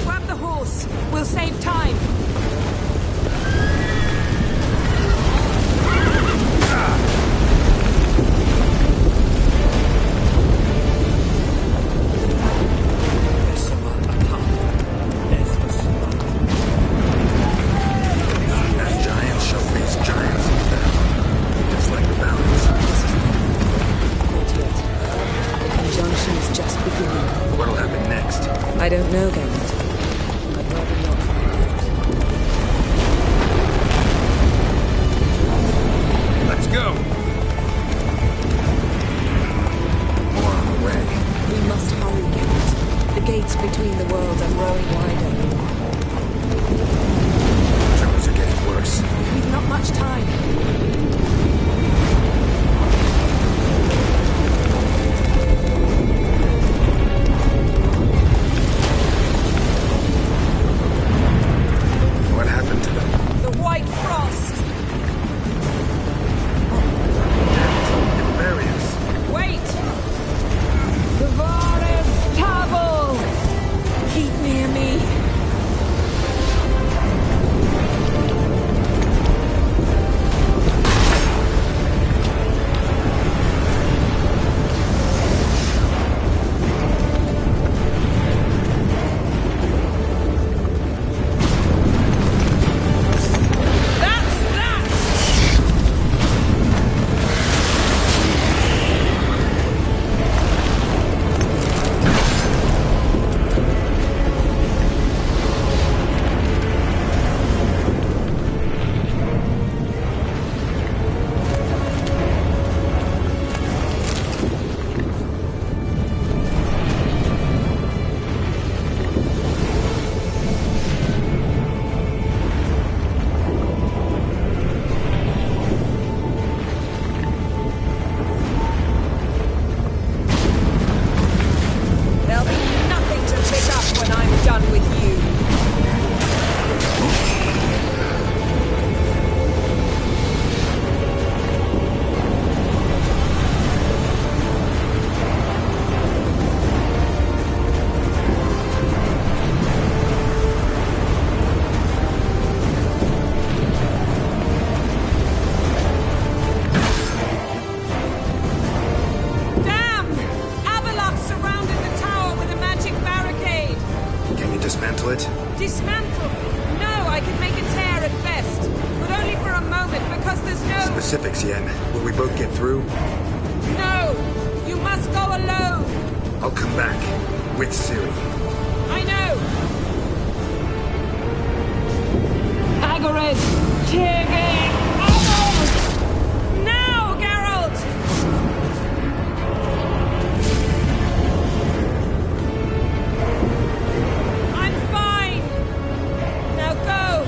Speaker 4: Grab the horse. We'll save time. don't know, Geralt. I'd rather not find out.
Speaker 2: Let's go!
Speaker 6: More on the way.
Speaker 4: We must hurry, Geralt. The gates between the worlds are growing wider.
Speaker 6: Troubles are getting worse.
Speaker 4: We've not much time.
Speaker 6: What happened to them?
Speaker 13: The White Frost!
Speaker 6: It'll bury us.
Speaker 13: Wait! The Varev's Tabble! Keep near me. There'll be nothing to pick up when I'm done with you. Damn! Avalok surrounded the tower with a magic barricade.
Speaker 6: Can you dismantle it?
Speaker 13: Dismantle? No, I can make a tear at best. But only for a moment, because there's no...
Speaker 6: Specifics, Yen. Will we both get through?
Speaker 13: No! You must go alone!
Speaker 6: I'll come back. With Ciri.
Speaker 13: I know! Hagrid! Tiggy! Oh! Now, Geralt! I'm fine! Now go!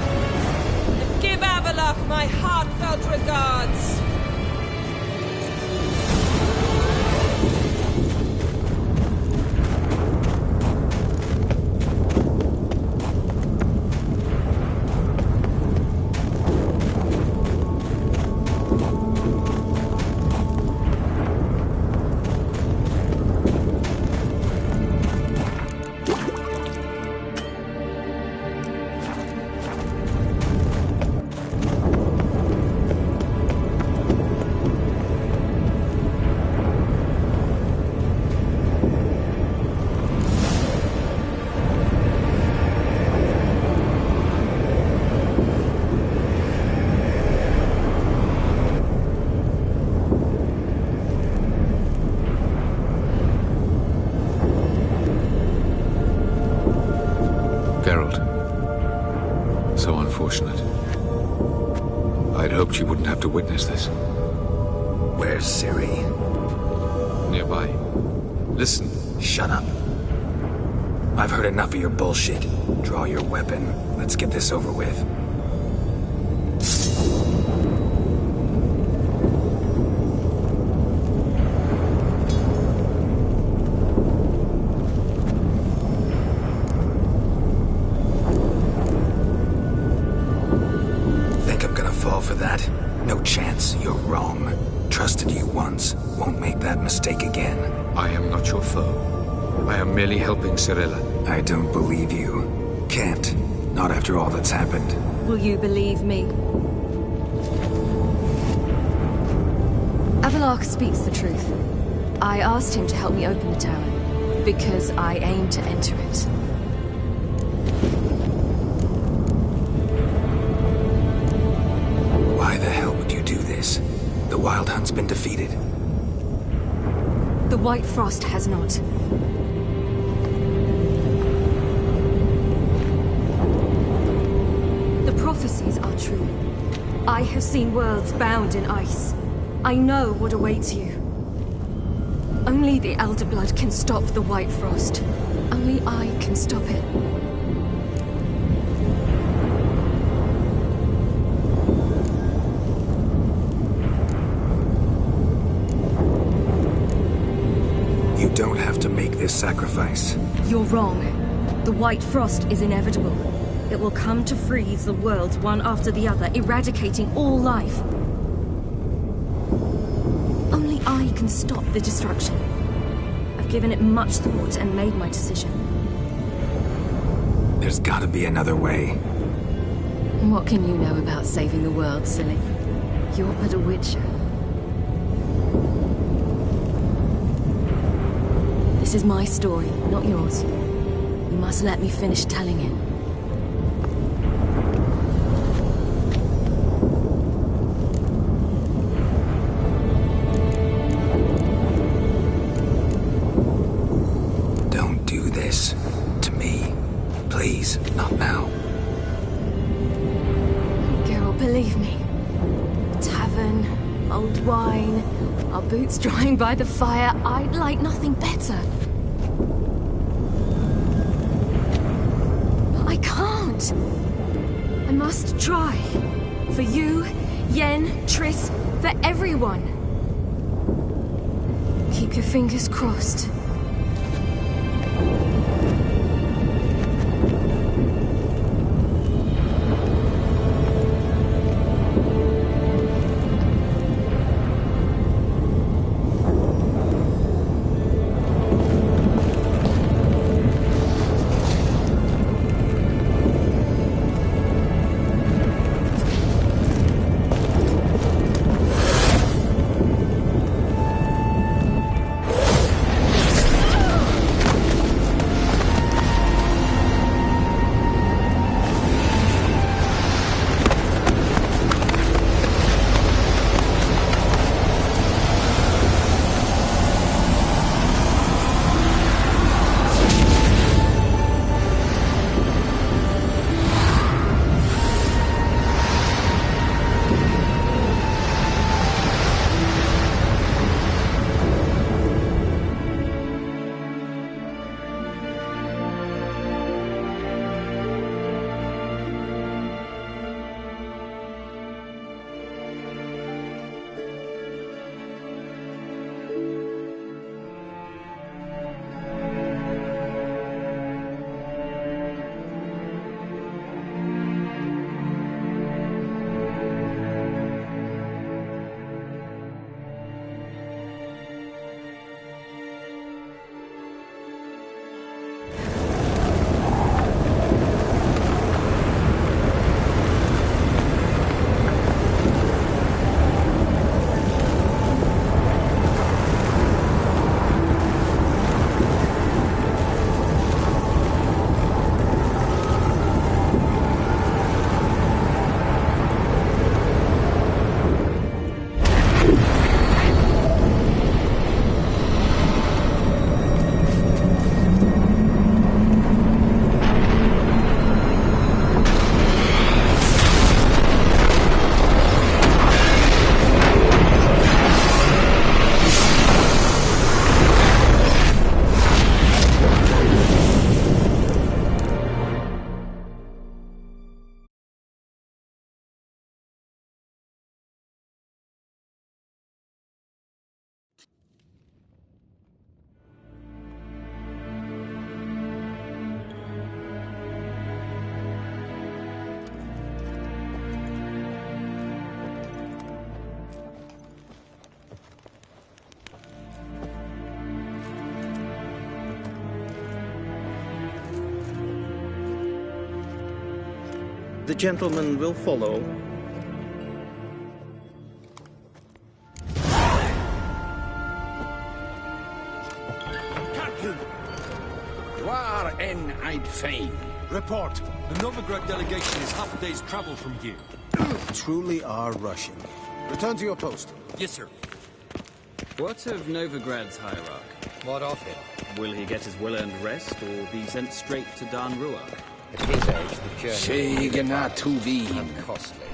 Speaker 13: And give Avalok my heartfelt regards!
Speaker 5: Geralt. So unfortunate. I'd hoped you wouldn't have to witness this.
Speaker 6: Where's Ciri?
Speaker 5: Nearby. Listen.
Speaker 6: Shut up. I've heard enough of your bullshit. Draw your weapon. Let's get this over with. Think I'm gonna fall for that? No chance. You're wrong. Trusted you once. Won't make that mistake again.
Speaker 5: I am not your foe. I am merely helping Cirilla.
Speaker 6: I don't believe you. Can't. Not after all that's happened.
Speaker 8: Will you believe me? Avalok speaks the truth. I asked him to help me open the tower, because I aim to enter it.
Speaker 6: Why the hell would you do this? The Wild Hunt's been defeated.
Speaker 8: The White Frost has not. prophecies are true. I have seen worlds bound in ice. I know what awaits you. Only the Elder Blood can stop the White Frost. Only I can stop it.
Speaker 6: You don't have to make this sacrifice.
Speaker 8: You're wrong. The White Frost is inevitable. It will come to freeze the worlds one after the other, eradicating all life. Only I can stop the destruction. I've given it much thought and made my decision.
Speaker 6: There's gotta be another way.
Speaker 8: What can you know about saving the world, silly? You're but a witcher. This is my story, not yours. You must let me finish telling it.
Speaker 6: Don't do this to me. Please, not now.
Speaker 8: Girl, believe me. Tavern, old wine, our boots drying by the fire. I'd like nothing better. I can't. I must try. For you, Yen, Triss, for everyone. Keep your fingers crossed.
Speaker 21: The gentleman will follow.
Speaker 3: Captain! Where in I'd fain?
Speaker 14: Report. The Novigrad delegation is half a day's travel from here.
Speaker 22: Truly are rushing. Return to your post.
Speaker 23: Yes, sir. What of Novigrad's hierarch?
Speaker 22: What of him?
Speaker 23: Will he get his well-earned rest, or be sent straight to Dan Ruach?
Speaker 1: At his age, the journey is costly.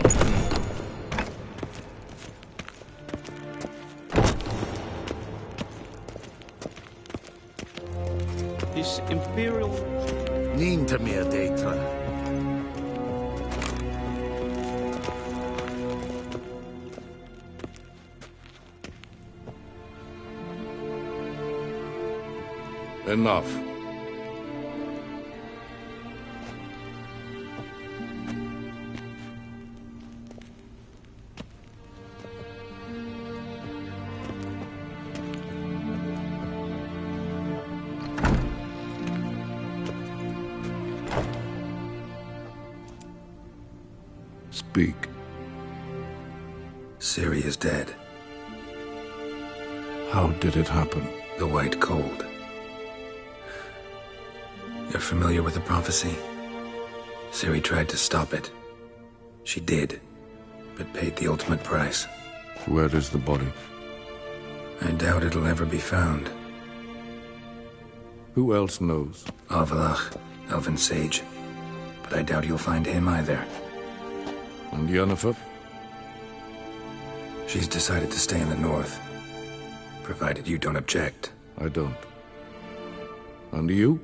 Speaker 21: This Imperial...
Speaker 14: Nín to me a data.
Speaker 2: Enough.
Speaker 14: Speak.
Speaker 6: Ciri is dead.
Speaker 14: How did it happen?
Speaker 6: The White Cold. You're familiar with the prophecy? Ciri tried to stop it. She did, but paid the ultimate price.
Speaker 14: Where is the body?
Speaker 6: I doubt it'll ever be found.
Speaker 14: Who else knows?
Speaker 6: Avallac'h, Elven Sage. But I doubt you'll find him either.
Speaker 14: And Yennefer?
Speaker 6: She's decided to stay in the north. Provided you don't object.
Speaker 14: I don't. And you?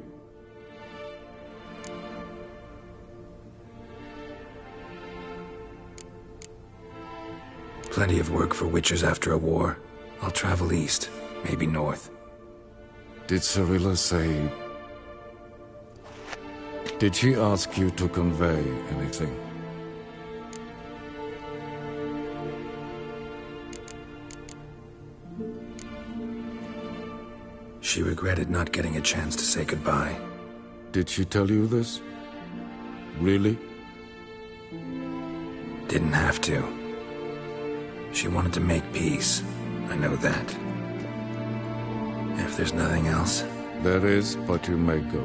Speaker 6: Plenty of work for witchers after a war. I'll travel east, maybe north.
Speaker 14: Did Cirilla say... Did she ask you to convey anything?
Speaker 6: She regretted not getting a chance to say goodbye.
Speaker 14: Did she tell you this? Really?
Speaker 6: Didn't have to. She wanted to make peace. I know that. If there's nothing else...
Speaker 14: There is, but you may go.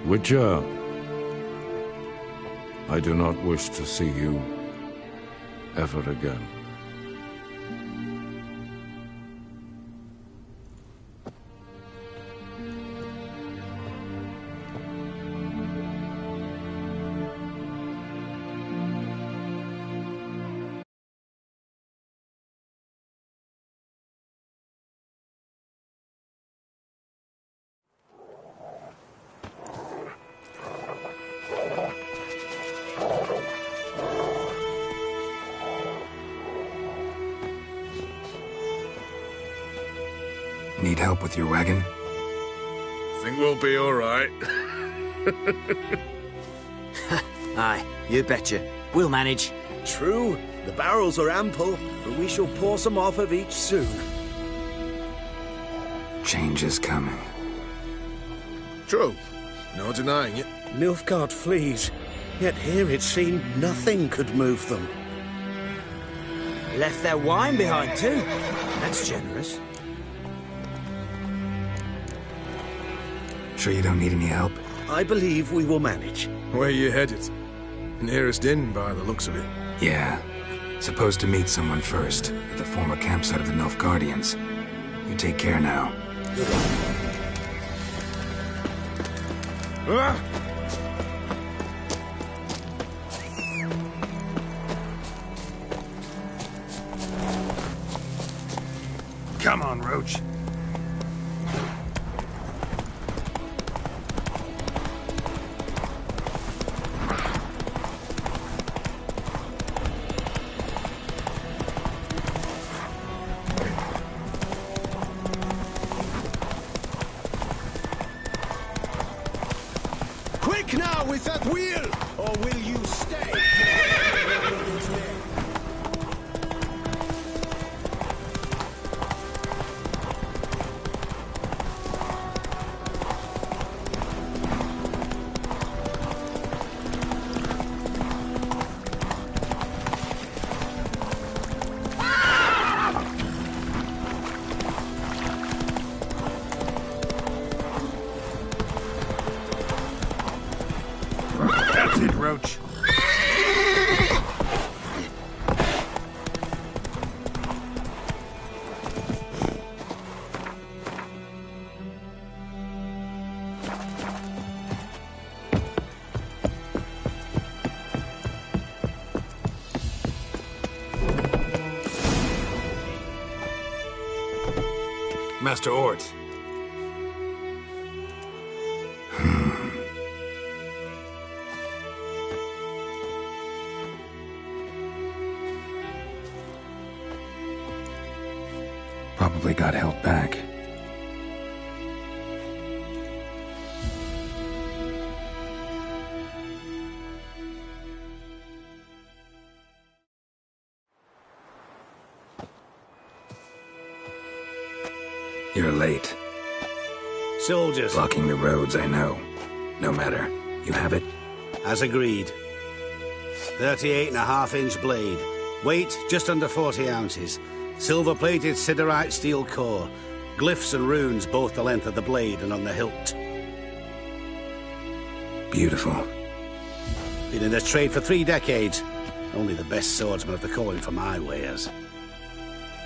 Speaker 14: Witcher, I do not wish to see you ever again.
Speaker 6: Need help with your wagon?
Speaker 2: Think we'll be all right.
Speaker 15: Aye, you betcha. We'll manage.
Speaker 3: True, the barrels are ample, but we shall pour some off of each soon.
Speaker 6: Change is coming.
Speaker 2: True. No denying it.
Speaker 3: Nilfgaard flees, yet here it seemed nothing could move them.
Speaker 15: Left their wine behind too. That's generous.
Speaker 6: Sure you don't need any help?
Speaker 3: I believe we will manage.
Speaker 2: Where you headed? Nearest inn, by the looks of it.
Speaker 6: Yeah. Supposed to meet someone first, at the former campsite of the Nilfgaardians. You take care now.
Speaker 3: Good luck.
Speaker 12: Come on, Roach.
Speaker 3: Quick now with that wheel! Or will you stay?
Speaker 12: That's it, Roach.
Speaker 10: Master Ort.
Speaker 6: Probably got held back. You're late.
Speaker 7: Soldiers.
Speaker 6: Blocking the roads, I know. No matter. You have it?
Speaker 7: As agreed. 38.5-inch blade. Weight just under 40 ounces. Silver-plated siderite steel core. Glyphs and runes both the length of the blade and on the hilt.
Speaker 6: Beautiful.
Speaker 7: Been in this trade for 3 decades. Only the best swordsmen have the calling for my wares.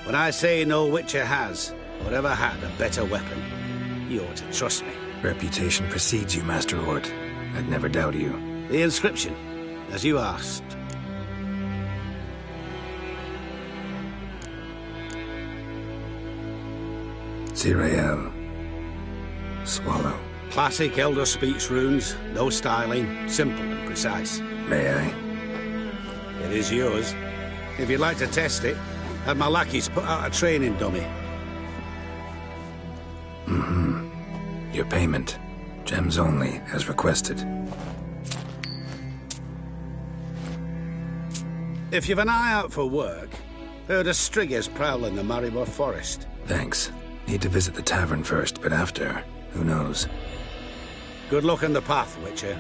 Speaker 7: When I say no Witcher has, or ever had, a better weapon, you ought to trust me.
Speaker 6: Reputation precedes you, Master Ort. I'd never doubt you.
Speaker 7: The inscription, as you asked.
Speaker 6: Zirael. Swallow.
Speaker 7: Classic Elder Speech runes, no styling, simple and precise.
Speaker 6: May I?
Speaker 7: It is yours. If you'd like to test it, have my lackeys put out a training dummy.
Speaker 6: Mm-hmm. Your payment. Gems only, as requested.
Speaker 7: If you've an eye out for work, heard of Striggers prowling the Maribor Forest.
Speaker 6: Thanks. Need to visit the tavern first, but after, who knows?
Speaker 7: Good luck on the path, Witcher.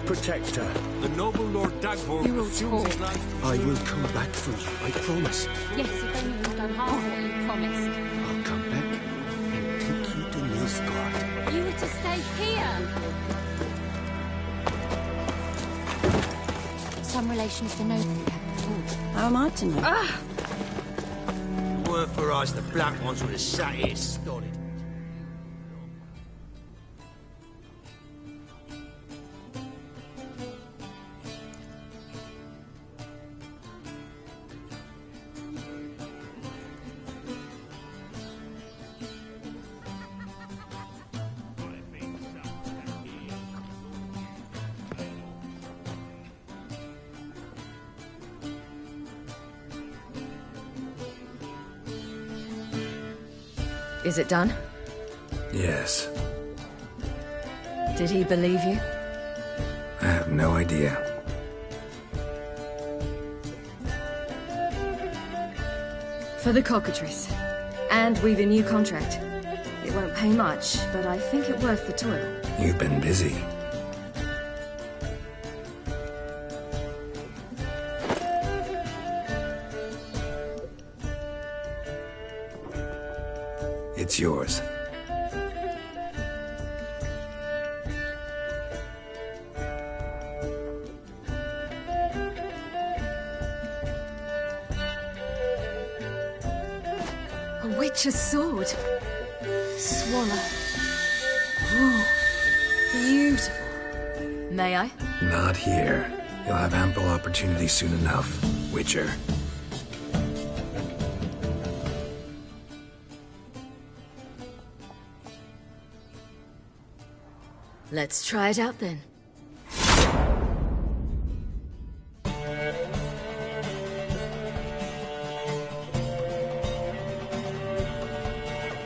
Speaker 14: Protector.
Speaker 3: The noble Lord Dagvor
Speaker 14: You will
Speaker 3: resumes his
Speaker 14: talk.
Speaker 3: life.
Speaker 14: I will come back for you, I promise.
Speaker 11: Yes, if only you've done half what you promised.
Speaker 14: I'll come back and take you to Nilfgaard.
Speaker 11: You were to stay here. Some relation to the noble you had before.
Speaker 17: How am I to know?
Speaker 3: Weren't for us, the black ones would have sat here stolid.
Speaker 8: Is it done?
Speaker 6: Yes.
Speaker 8: Did he believe you?
Speaker 6: I have no idea.
Speaker 8: For the cockatrice. And we've a new contract. It won't pay much, but I think it worth the toil.
Speaker 6: You've been busy. It's yours.
Speaker 8: A witch's sword. Swallow. Ooh, beautiful. May I?
Speaker 6: Not here. You'll have ample opportunity soon enough, Witcher.
Speaker 8: Let's try it out then.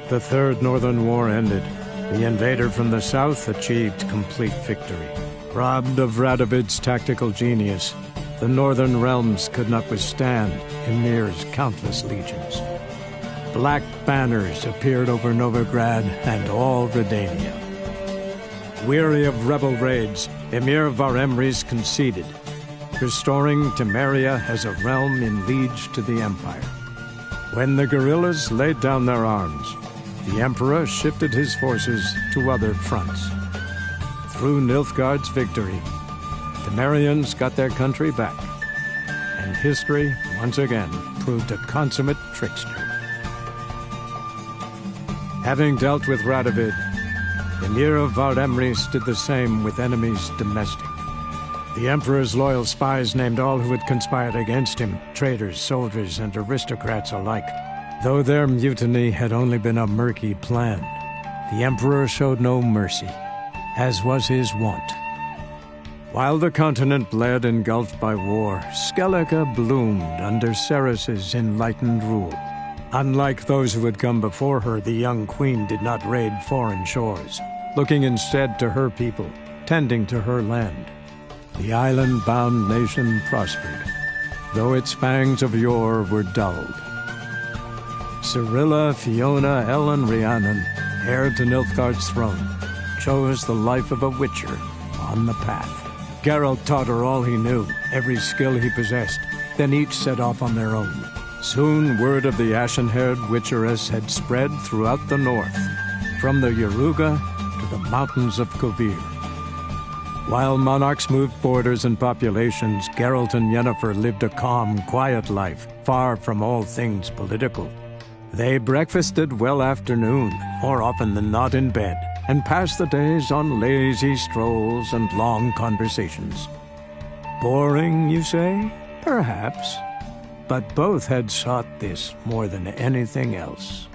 Speaker 10: The Third Northern War ended. The invader from the south achieved complete victory. Robbed of Radovid's tactical genius, the northern realms could not withstand Ymir's countless legions. Black banners appeared over Novigrad and all Redania. Weary of rebel raids, Emir Varemres conceded, restoring Temeria as a realm in liege to the Empire. When the guerrillas laid down their arms, the Emperor shifted his forces to other fronts. Through Nilfgaard's victory, Temerians got their country back, and history once again proved a consummate trickster. Having dealt with Radovid, Emir of Varemres did the same with enemies domestic. The Emperor's loyal spies named all who had conspired against him, traitors, soldiers, and aristocrats alike. Though their mutiny had only been a murky plan, the Emperor showed no mercy, as was his wont. While the continent bled engulfed by war, Skellige bloomed under Ceres's enlightened rule. Unlike those who had come before her, the young queen did not raid foreign shores, looking instead to her people, tending to her land. The island-bound nation prospered, though its fangs of yore were dulled. Cirilla, Fiona, Ellen, Rhiannon, heir to Nilfgaard's throne, chose the life of a witcher on the path. Geralt taught her all he knew, every skill he possessed, then each set off on their own. Soon word of the ashen-haired witcheress had spread throughout the north, from the Yaruga to the mountains of Kovir. While monarchs moved borders and populations, Geralt and Yennefer lived a calm, quiet life, far from all things political. They breakfasted well afternoon, more often than not in bed, and passed the days on lazy strolls and long conversations. Boring, you say? Perhaps. But both had sought this more than anything else.